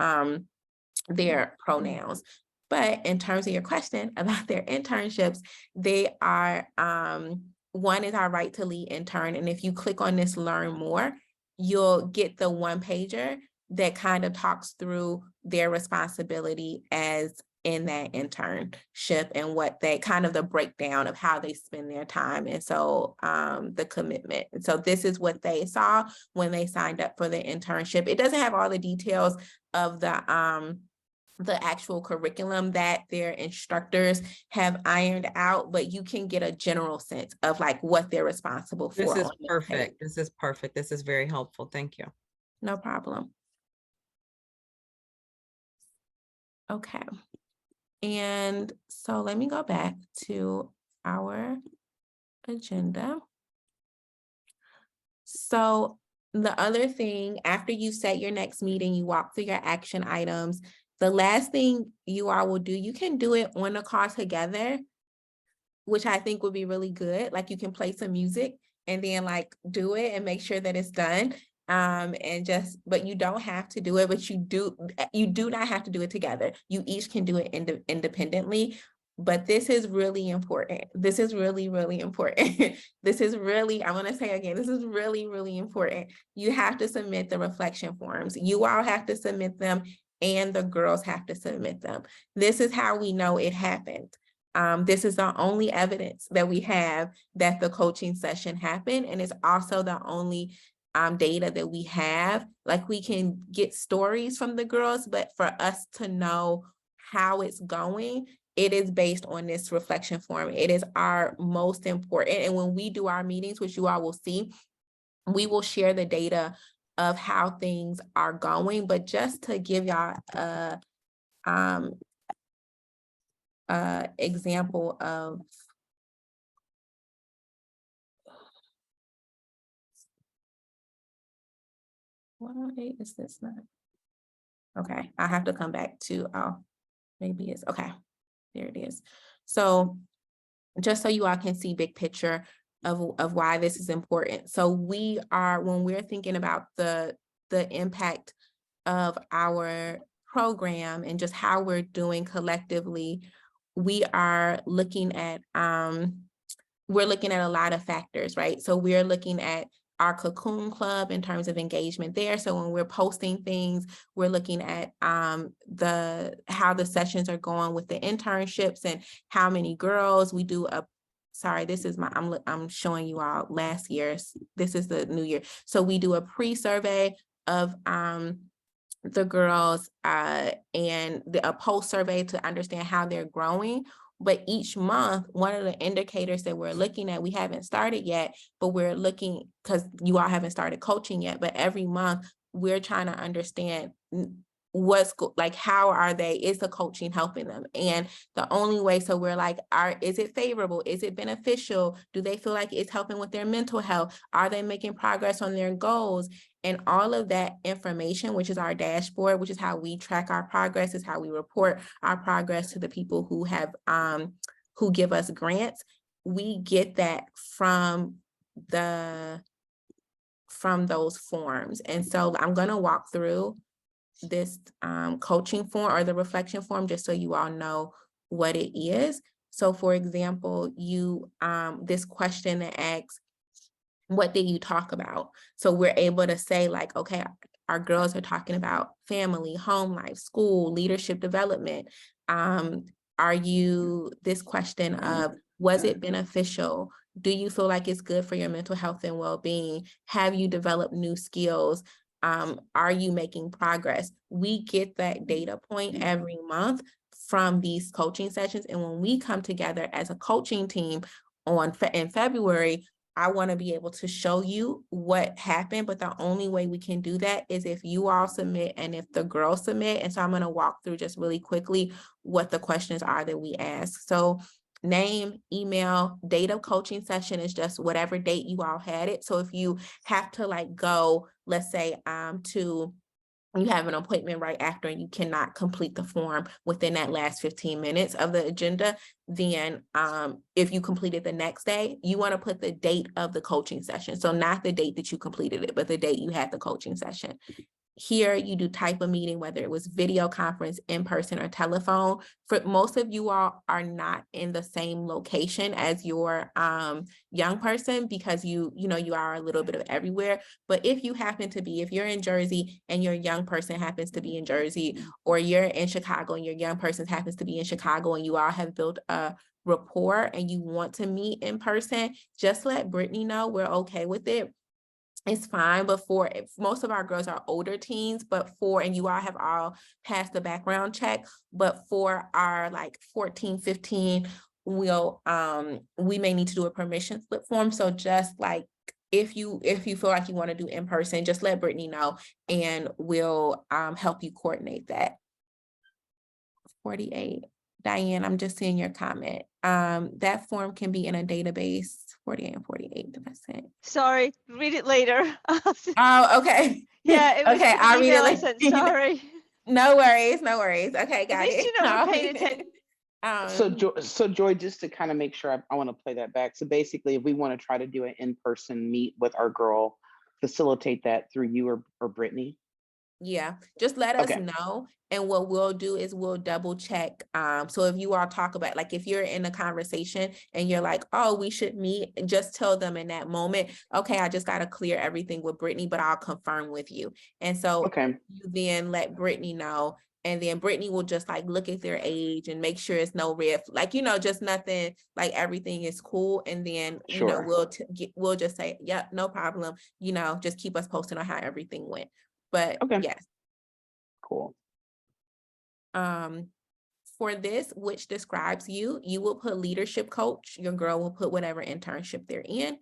[SPEAKER 1] pronouns. But in terms of your question about their internships, they are, one is our Right to Lead intern. And if you click on this learn more, you'll get the 1-pager that kind of talks through their responsibility as in that internship and what they kind of the breakdown of how they spend their time. And so the commitment. And so this is what they saw when they signed up for the internship. It doesn't have all the details of the actual curriculum that their instructors have ironed out, but you can get a general sense of like what they're responsible for.
[SPEAKER 4] This is perfect. This is perfect. This is very helpful. Thank you.
[SPEAKER 1] No problem. Okay. And so let me go back to our agenda. So the other thing, after you set your next meeting, you walk through your action items. The last thing you all will do, you can do it on the call together, which I think would be really good. Like you can play some music and then like do it and make sure that it's done. But you don't have to do it, but you do not have to do it together. You each can do it independently. But this is really important. This is really, really important. This is really, I want to say again, this is really, really important. You have to submit the reflection forms. You all have to submit them and the girls have to submit them. This is how we know it happened. This is the only evidence that we have that the coaching session happened. And it's also the only data that we have. Like we can get stories from the girls, but for us to know how it's going, it is based on this reflection form. It is our most important. And when we do our meetings, which you all will see, we will share the data of how things are going. But just to give y'all a example of why is this not? Okay, I have to come back to, maybe it's, okay, there it is. So just so you all can see big picture of why this is important. So when we're thinking about the impact of our program and just how we're doing collectively, we are looking at, we're looking at a lot of factors, right? So we're looking at our Cocoon Club in terms of engagement there. So when we're posting things, we're looking at how the sessions are going with the internships and how many girls. We do a sorry, this is my, I'm showing you all last year's, this is the new year. So we do a pre-survey of the girls and a post survey to understand how they're growing. But each month, one of the indicators that we're looking at, we haven't started yet, but we're looking, because you all haven't started coaching yet, but every month we're trying to understand what's like, how are they, is the coaching helping them? And the only way, so we're like, is it favorable? Is it beneficial? Do they feel like it's helping with their mental health? Are they making progress on their goals? And all of that information, which is our dashboard, which is how we track our progress, is how we report our progress to the people who have who give us grants. We get that from those forms. And so I'm going to walk through this coaching form or the reflection form, just so you all know what it is. So for example, you this question that asks, what did you talk about? So we're able to say like, okay, our girls are talking about family, home life, school, leadership development. Are you, this question of, was it beneficial? Do you feel like it's good for your mental health and well-being? Have you developed new skills? Are you making progress? We get that data point every month from these coaching sessions. And when we come together as a coaching team in February, I want to be able to show you what happened, but the only way we can do that is if you all submit and if the girls submit. And so I'm going to walk through just really quickly what the questions are that we ask. So name, email, date of coaching session is just whatever date you all had it. So if you have to like go, let's say you have an appointment right after and you cannot complete the form within that last 15 minutes of the agenda, then if you complete it the next day, you want to put the date of the coaching session. So not the date that you completed it, but the date you had the coaching session. Here you do type of meeting, whether it was video conference, in person, or telephone. For most of you all are not in the same location as your young person, because you are a little bit of everywhere. But if you happen to be, if you're in Jersey and your young person happens to be in Jersey, or you're in Chicago and your young person happens to be in Chicago, and you all have built a rapport and you want to meet in person, just let Brittany know. We're okay with it. It's fine, but most of our girls are older teens, and you all have all passed the background check, but for our like 14, 15, we may need to do a permission slip form. So just like, if you feel like you want to do in person, just let Brittany know and we'll help you coordinate that. 48. Diane, I'm just seeing your comment. That form can be in a database. 48 and 48, did I say?
[SPEAKER 8] Sorry, read it later.
[SPEAKER 1] Oh, okay.
[SPEAKER 8] Yeah, it was
[SPEAKER 1] okay.
[SPEAKER 8] an
[SPEAKER 1] I'll read it
[SPEAKER 8] email I
[SPEAKER 1] later.
[SPEAKER 8] sent. Sorry.
[SPEAKER 1] No worries, no worries. Okay, got
[SPEAKER 8] At least
[SPEAKER 1] it.
[SPEAKER 8] you know
[SPEAKER 1] I'll
[SPEAKER 8] we're paying
[SPEAKER 1] read it.
[SPEAKER 8] attention.
[SPEAKER 5] So Joy, just to kind of make sure I want to play that back. So basically, if we want to try to do an in-person meet with our girl, facilitate that through you or Brittany.
[SPEAKER 1] Yeah, just let us
[SPEAKER 5] Okay.
[SPEAKER 1] know. And what we'll do is we'll double check. So if you all talk about, like, if you're in a conversation and you're like, oh, we should meet, just tell them in that moment, okay, I just got to clear everything with Brittany, but I'll confirm with you. And so
[SPEAKER 5] Okay.
[SPEAKER 1] you then let Brittany know. And then Brittany will just like look at their age and make sure it's no red, like, just nothing, like everything is cool. And then,
[SPEAKER 5] Sure.
[SPEAKER 1] we'll just say, yep, no problem. Just keep us posted on how everything went. But
[SPEAKER 5] Okay.
[SPEAKER 1] yes.
[SPEAKER 5] Cool.
[SPEAKER 1] For this, which describes you will put leadership coach. Your girl will put whatever internship they're in.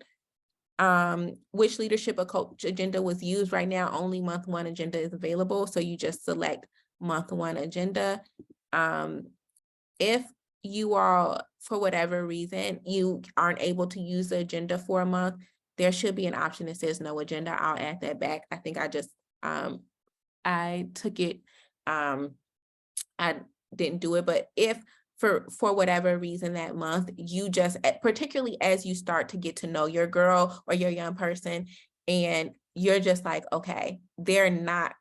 [SPEAKER 1] Which leadership or coach agenda was used. Right now, only month one agenda is available. So you just select month one agenda. If you all, for whatever reason, you aren't able to use the agenda for a month, there should be an option that says no agenda. I'll add that back. I think I just, I took it, I didn't do it, but if for whatever reason that month, you just, particularly as you start to get to know your girl or your young person, and you're just like, okay, they're not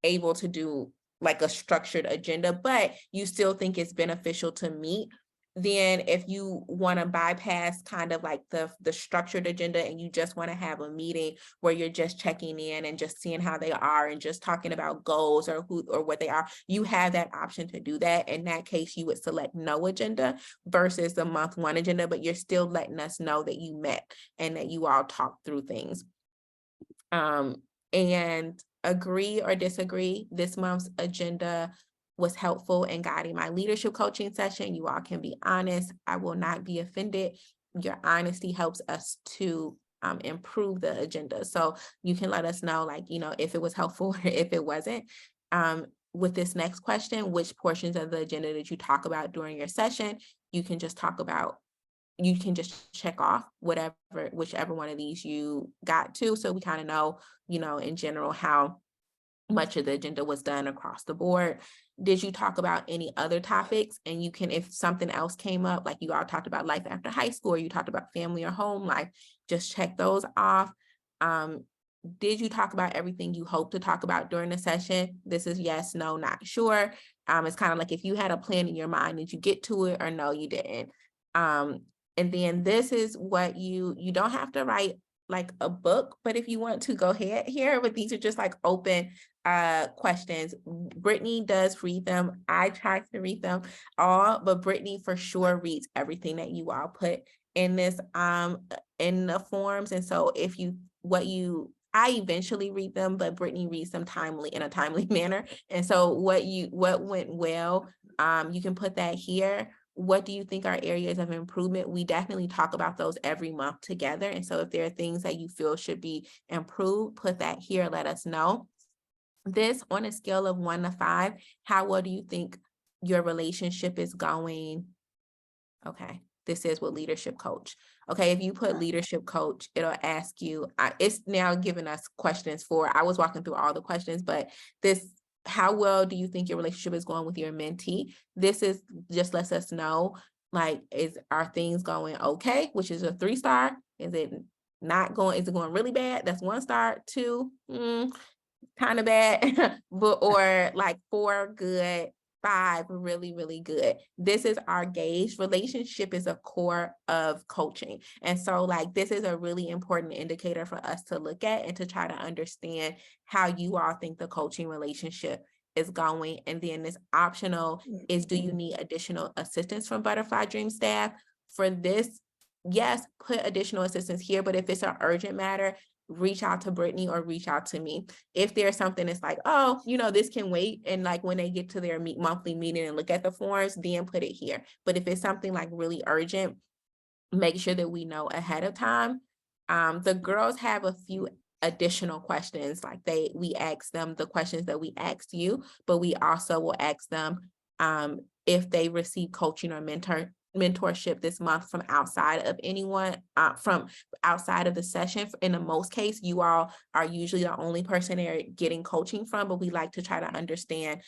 [SPEAKER 1] able to do like a structured agenda, but you still think it's beneficial to meet, Then if you want to bypass kind of like the structured agenda and you just want to have a meeting where you're just checking in and just seeing how they are and just talking about goals or who or what they are, you have that option to do that. In that case, you would select no agenda versus the month one agenda, but you're still letting us know that you met and that you all talked through things. And agree or disagree, this month's agenda was helpful in guiding my leadership coaching session. You all can be honest. I will not be offended. Your honesty helps us to improve the agenda. So you can let us know, like, you know, if it was helpful or if it wasn't. With this next question, which portions of the agenda did you talk about during your session? You can just talk about, you can just check off whichever one of these you got to. So we kind of know, you know, in general, how much of the agenda was done across the board. Did you talk about any other topics? And you can, if something else came up, like you all talked about life after high school, or you talked about family or home life, just check those off. Did you talk about everything you hope to talk about during the session? This is yes, no, not sure. It's kind of like if you had a plan in your mind, did you get to it or no, you didn't? And then this is what you don't have to write like a book, but if you want to, go ahead here, but these are just like open questions. Brittany does read them. I try to read them all, but Brittany for sure reads everything that you all put in this in the forms. And so if you I eventually read them, but Brittany reads them in a timely manner. And so what went well, you can put that here. What do you think are areas of improvement? We definitely talk about those every month together. And so if there are things that you feel should be improved, put that here, let us know. This, on a scale of 1 to 5, how well do you think your relationship is going? Okay, this is with leadership coach. Okay, if you put leadership coach, it'll ask you, it's now giving us questions I was walking through all the questions, but this, how well do you think your relationship is going with your mentee? This is just lets us know, like, are things going okay, which is a 3-star? Is it not going, is it going really bad? That's 1 star. 2, kind of bad, but or like 4, good, 5, really, really good. This is our gauge. Relationship is a core of coaching. And so like, this is a really important indicator for us to look at and to try to understand how you all think the coaching relationship is going. And then this optional is, do you need additional assistance from Butterfly Dream staff? For this, yes, put additional assistance here, but if it's an urgent matter, reach out to Brittany or reach out to me. If there's something that's like, oh, you know, this can wait, and like when they get to their monthly meeting and look at the forms, then put it here. But if it's something like really urgent, make sure that we know ahead of time. The girls have a few additional questions, like we ask them the questions that we asked you, but we also will ask them if they receive coaching or mentorship this month from outside of anyone, from outside of the session. In the most case, you all are usually the only person they're getting coaching from, but we like to try to understand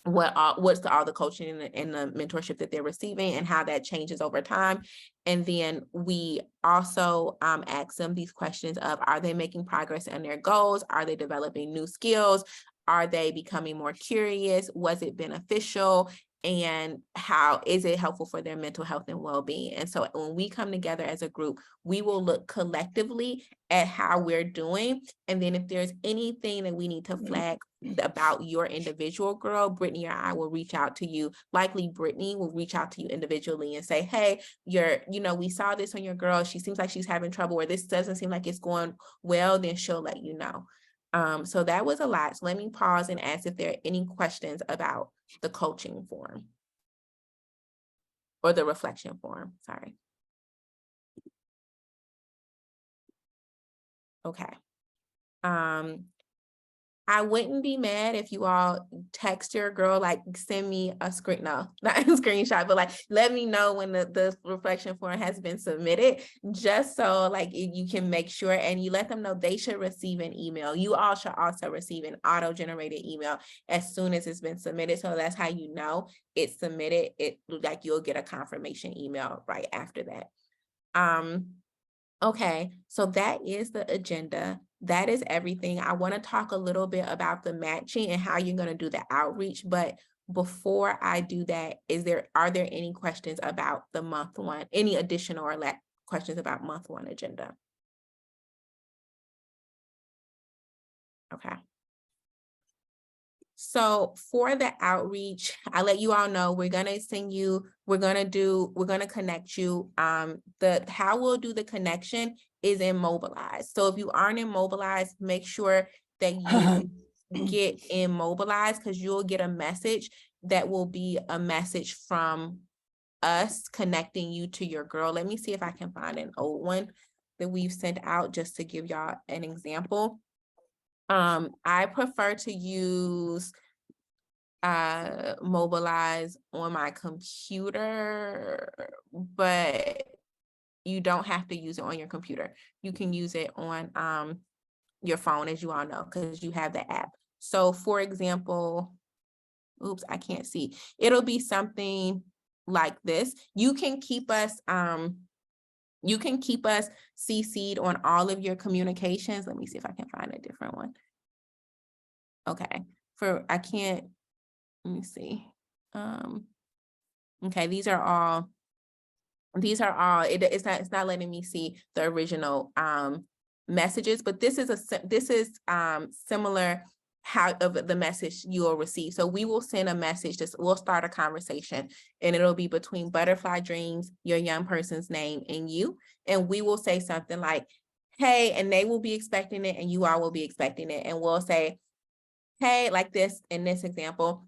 [SPEAKER 1] what's all the coaching and the mentorship that they're receiving and how that changes over time. And then we also ask them these questions of, are they making progress in their goals? Are they developing new skills? Are they becoming more curious? Was it beneficial? And how is it helpful for their mental health and well-being? And so when we come together as a group, we will look collectively at how we're doing. And then if there's anything that we need to flag about your individual girl, Brittany or I will reach out to you. Likely Brittany will reach out to you individually and say, hey, we saw this on your girl. She seems like she's having trouble, or this doesn't seem like it's going well, then she'll let you know. So that was a lot. So let me pause and ask if there are any questions about the coaching form or the reflection form, sorry. Okay. I wouldn't be mad if you all text your girl, like send me a not a screenshot, but like let me know when the reflection form has been submitted, just so like you can make sure, and you let them know they should receive an email. You all should also receive an auto-generated email as soon as it's been submitted. So that's how you know it's submitted. Like you'll get a confirmation email right after that. Okay, so that is the agenda. That is everything. I want to talk a little bit about the matching and how you're going to do the outreach, but before I do that, are there any questions about the month one, any additional or questions about month one agenda? Okay. So for the outreach, I let you all know, we're going to send you, we're going to connect you. How we'll do the connection is in Mobilize. So if you aren't in Mobilize, make sure that you get in Mobilize, because you'll get a message that will be a message from us connecting you to your girl. Let me see if I can find an old one that we've sent out just to give y'all an example. I prefer to use Mobilize on my computer, but you don't have to use it on your computer. You can use it on your phone, as you all know, because you have the app. So for example, oops, I can't see. It'll be something like this. You can keep us CC'd on all of your communications. Let me see if I can find a different one. Okay, let me see. Okay, these are all, it's not letting me see the original messages, but this is similar how of the message you will receive. So we will send a message, we'll start a conversation, and it'll be between Butterfly Dreams, your young person's name, and you. And we will say something like, hey, and they will be expecting it, and you all will be expecting it. And we'll say, hey, like this, in this example,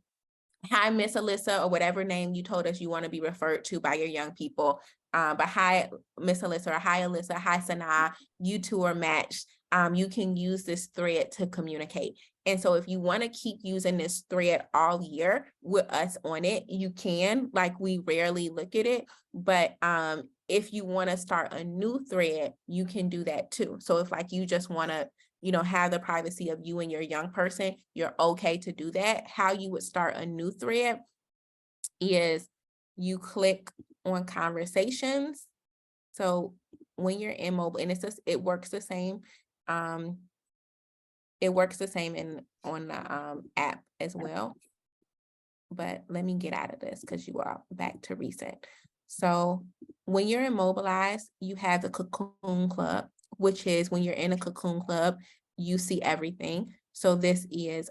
[SPEAKER 1] hi, Miss Alyssa, or whatever name you told us you want to be referred to by your young people. But hi, Miss Alyssa, or hi, Alyssa, hi, Sanaa, you two are matched. You can use this thread to communicate. And so if you want to keep using this thread all year with us on it, you can. Like, we rarely look at it, but if you want to start a new thread, you can do that too. So if like you just want to, have the privacy of you and your young person, you're okay to do that. How you would start a new thread is you click on conversations. So when you're in mobile, and it works the same. It works the same on the app as well. But let me get out of this because you are back to recent. So when you're in Mobilize, you have the Cocoon Club, which is when you're in a Cocoon Club, you see everything. So this is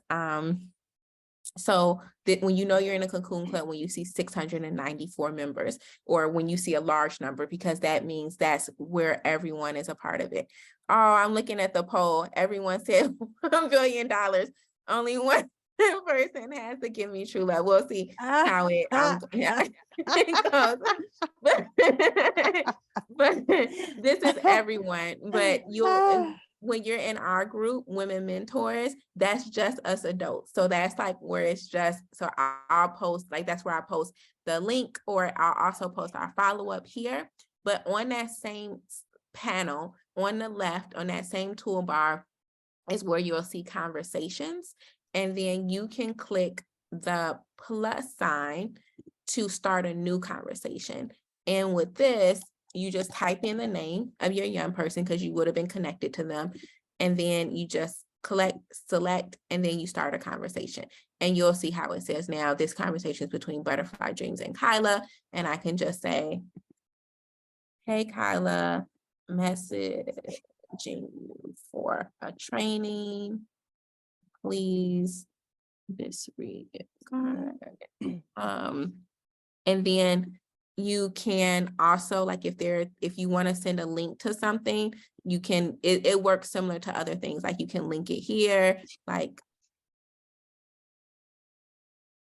[SPEAKER 1] so that when you're in a Cocoon Club, when you see 694 members, or when you see a large number, because that means that's where everyone is a part of it. Oh, I'm looking at the poll. Everyone said $1 billion. Only one person has to give me true love. We'll see how it goes. But this is everyone. But when you're in our group, Women Mentors, that's just us adults. So that's like where it's just, so I'll post, like that's where I post the link, or I'll also post our follow-up here. But on that same panel, on the left, on that same toolbar, is where you'll see conversations. And then you can click the plus sign to start a new conversation. And with this, you just type in the name of your young person, because you would have been connected to them. And then you just select, and then you start a conversation. And you'll see how it says now, this conversation is between Butterfly Dreams and Kyla. And I can just say, hey, Kyla, messaging for a training, please disregard. And then you can also, like, if you want to send a link to something, you can, it works similar to other things. Like, you can link it here. Like,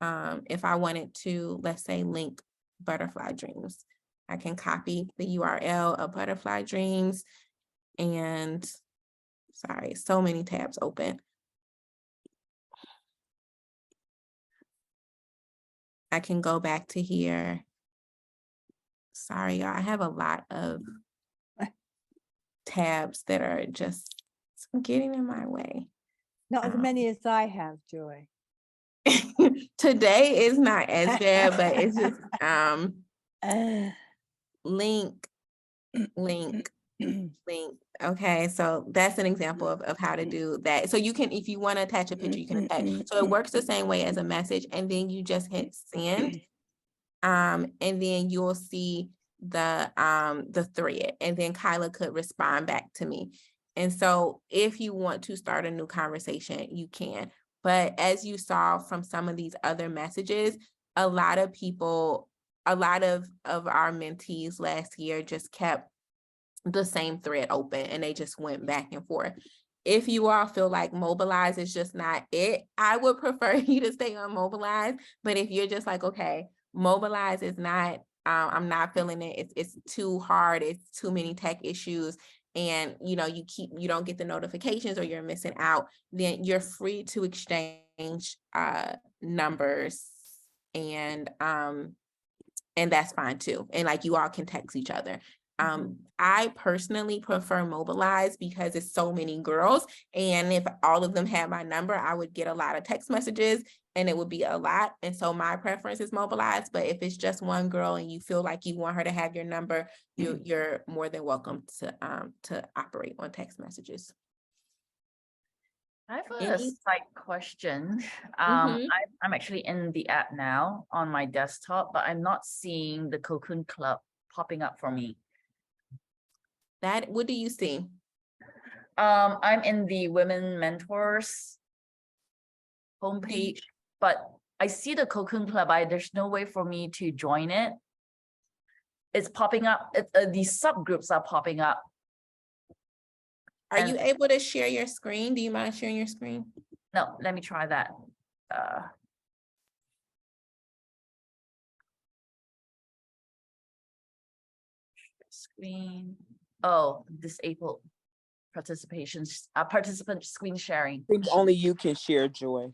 [SPEAKER 1] if I wanted to, let's say, link Butterfly Dreams, I can copy the URL of Butterfly Dreams, and sorry, so many tabs open. I can go back to here. Sorry, y'all, I have a lot of tabs that are just getting in my way.
[SPEAKER 3] Not as many as I have, Joy.
[SPEAKER 1] Today is not as bad, but it's just link. link. Okay, so that's an example of how to do that. So you can, if you want to attach a picture, you can attach. So it works the same way as a message, and then you just hit send. And then you'll see the thread, and then Kyla could respond back to me. And so if you want to start a new conversation, you can. But as you saw from some of these other messages, a lot of people, a lot of our mentees last year just kept the same thread open and they just went back and forth. If you all feel like Mobilize is just not it, I would prefer you to stay on Mobilize. But if you're just like, okay, Mobilize is not, I'm not feeling it. It's too hard. It's too many tech issues. And you know, you don't get the notifications or you're missing out, then you're free to exchange numbers, and that's fine too. And like you all can text each other. I personally prefer Mobilize because it's so many girls. And if all of them had my number, I would get a lot of text messages and it would be a lot. And so my preference is Mobilize. But if it's just one girl and you feel like you want her to have your number, you're more than welcome to operate on text messages.
[SPEAKER 6] I have a
[SPEAKER 1] Any-
[SPEAKER 6] side question.
[SPEAKER 1] Mhm.
[SPEAKER 6] I'm actually in the app now on my desktop, but I'm not seeing the Cocoon Club popping up for me.
[SPEAKER 1] What do you see?
[SPEAKER 6] I'm in the Women Mentors homepage, but I see the Cocoon Club. There's no way for me to join it. It's popping up. These subgroups are popping up.
[SPEAKER 1] Are you able to share your screen? Do you mind sharing your screen?
[SPEAKER 6] No, let me try that. Screen. Oh, disabled participant screen sharing.
[SPEAKER 9] I think only you can share, Joy.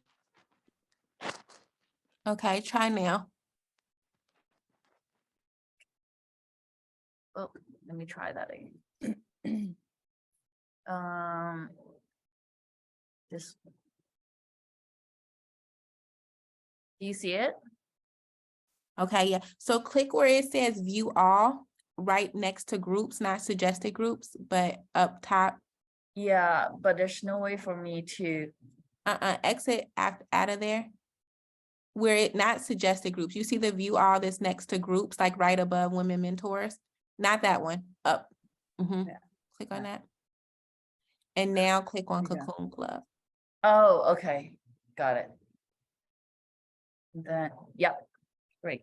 [SPEAKER 1] Okay, try now.
[SPEAKER 6] Oh, let me try that again. This. Do you see it?
[SPEAKER 1] Okay, yeah. So click where it says view all, right next to groups, not suggested groups, but up top.
[SPEAKER 6] Yeah, but there's no way for me to.
[SPEAKER 1] Exit out of there. Where it not suggested groups. You see the view all that's next to groups, like right above Women Mentors? Not that one, up.
[SPEAKER 6] Yeah.
[SPEAKER 1] Click on that. And now click on
[SPEAKER 3] Yeah.
[SPEAKER 1] Cocoon Club.
[SPEAKER 6] Oh, okay. Got it. Then, yep. Great.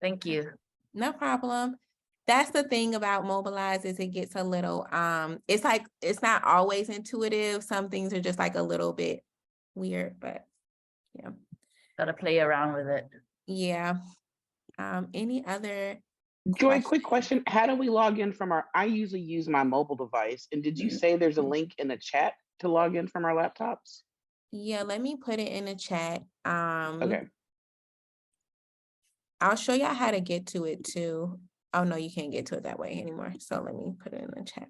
[SPEAKER 6] Thank you.
[SPEAKER 1] No problem. That's the thing about Mobilize is it gets a little, it's like, it's not always intuitive. Some things are just like a little bit weird, but yeah.
[SPEAKER 6] Gotta play around with it.
[SPEAKER 1] Yeah. Any other
[SPEAKER 5] Joy, quick question. How do we log in from I usually use my mobile device. And did you say there's a link in the chat to log in from our laptops?
[SPEAKER 1] Yeah, let me put it in the chat.
[SPEAKER 5] Okay.
[SPEAKER 1] I'll show y'all how to get to it too. Oh no, you can't get to it that way anymore. So let me put it in the chat.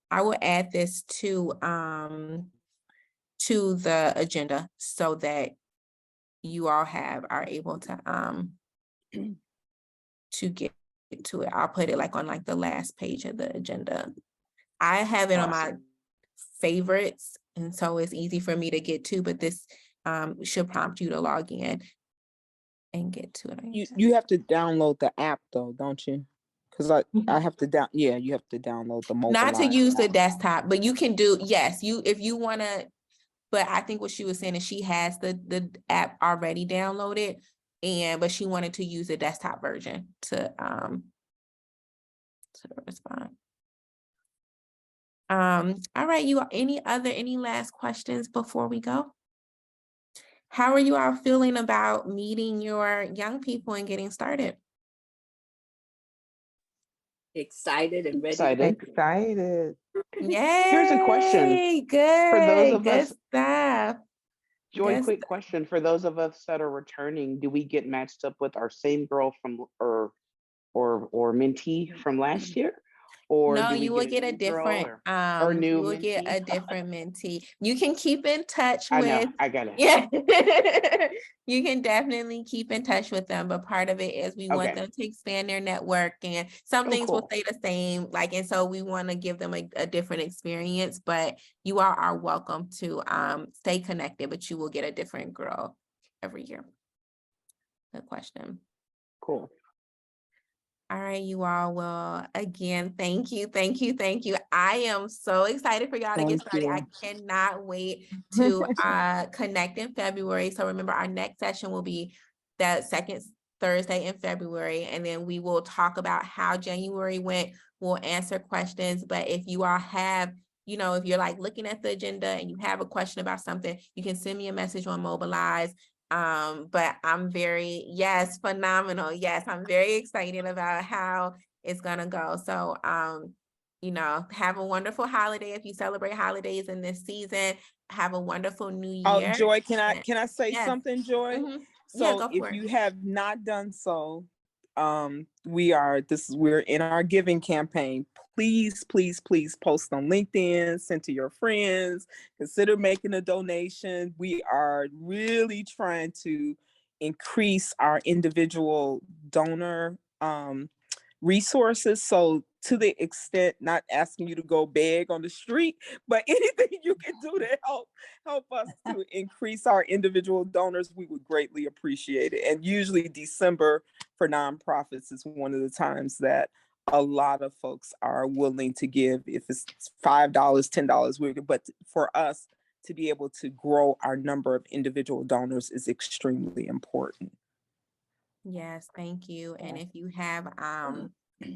[SPEAKER 1] I will add this to the agenda so that you all are able to get to it. I'll put it like on like the last page of the agenda. I have it on my favorites, and so it's easy for me to get to, but this should prompt you to log in and get to it.
[SPEAKER 9] You have to download the app though, don't you? Because I have to you have to download the mobile.
[SPEAKER 1] Not to use the desktop, but you can do, yes, if you want to, but I think what she was saying is she has the app already downloaded, but she wanted to use the desktop version to respond. All right, any last questions before we go? How are you all feeling about meeting your young people and getting started?
[SPEAKER 2] Excited and ready.
[SPEAKER 7] Excited.
[SPEAKER 1] Yay!
[SPEAKER 5] Here's a question.
[SPEAKER 1] Good.
[SPEAKER 5] For those of
[SPEAKER 1] good
[SPEAKER 5] us,
[SPEAKER 1] stuff.
[SPEAKER 5] Joy,
[SPEAKER 1] Good
[SPEAKER 5] quick question. For those of us that are returning, do we get matched up with our same girl from or mentee from last year? or
[SPEAKER 1] No,
[SPEAKER 5] do we
[SPEAKER 1] you will
[SPEAKER 5] get
[SPEAKER 1] get a
[SPEAKER 5] new girl
[SPEAKER 1] different,
[SPEAKER 5] or
[SPEAKER 1] you
[SPEAKER 5] new
[SPEAKER 1] will get a
[SPEAKER 5] mentee?
[SPEAKER 1] different mentee. You can keep in touch
[SPEAKER 5] I know,
[SPEAKER 1] with,
[SPEAKER 5] I got it.
[SPEAKER 1] yeah. You can definitely keep in touch with them, but part of it is we want
[SPEAKER 5] Okay.
[SPEAKER 1] them to expand their network, and some
[SPEAKER 5] Oh,
[SPEAKER 1] things will
[SPEAKER 5] cool.
[SPEAKER 1] stay the same, like, and so we want to give them a different experience, but you all are welcome to stay connected, but you will get a different girl every year. Good question.
[SPEAKER 5] Cool.
[SPEAKER 1] All right, you all. Well, again, thank you, thank you, thank you. I am so excited for y'all to get
[SPEAKER 9] Thank
[SPEAKER 1] started. I
[SPEAKER 9] you.
[SPEAKER 1] cannot wait to connect in February. So remember, our next session will be that second Thursday in February, and then we will talk about how January went. We'll answer questions, but if you all have, you know, if you're like looking at the agenda and you have a question about something, you can send me a message on Mobilize. But I'm yes, phenomenal. Yes, I'm very excited about how it's gonna go. So, you know, have a wonderful holiday if you celebrate holidays in this season. Have a wonderful new
[SPEAKER 9] Oh,
[SPEAKER 1] year.
[SPEAKER 9] Joy, can
[SPEAKER 1] And-
[SPEAKER 9] I say
[SPEAKER 1] Yes.
[SPEAKER 9] something, Joy?
[SPEAKER 1] Yeah,
[SPEAKER 9] So
[SPEAKER 1] go
[SPEAKER 9] if
[SPEAKER 1] for it.
[SPEAKER 9] you have not done so, we're in our giving campaign. Please, please, please post on LinkedIn, send to your friends, consider making a donation. We are really trying to increase our individual donor resources. So to the extent, not asking you to go beg on the street, but anything you can do to help us to increase our individual donors, we would greatly appreciate it. And usually December for nonprofits is one of the times that a lot of folks are willing to give. If it's $5, $10, but for us to be able to grow our number of individual donors is extremely important.
[SPEAKER 1] Yes, thank you. And if you have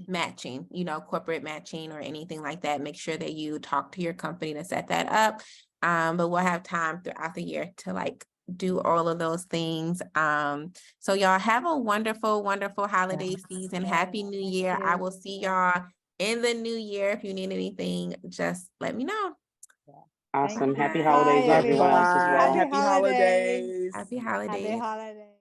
[SPEAKER 1] matching, you know, corporate matching or anything like that, make sure that you talk to your company to set that up. But we'll have time throughout the year to like do all of those things. So y'all have a wonderful, wonderful holiday season. Happy New Year. I will see y'all in the new year. If you need anything, just let me know.
[SPEAKER 5] Awesome. Happy
[SPEAKER 1] Bye.
[SPEAKER 5] holidays to
[SPEAKER 3] Bye,
[SPEAKER 5] everyone else as
[SPEAKER 3] everyone.
[SPEAKER 5] well.
[SPEAKER 9] Happy holidays.
[SPEAKER 1] Happy
[SPEAKER 3] Happy
[SPEAKER 1] holidays.
[SPEAKER 3] holidays.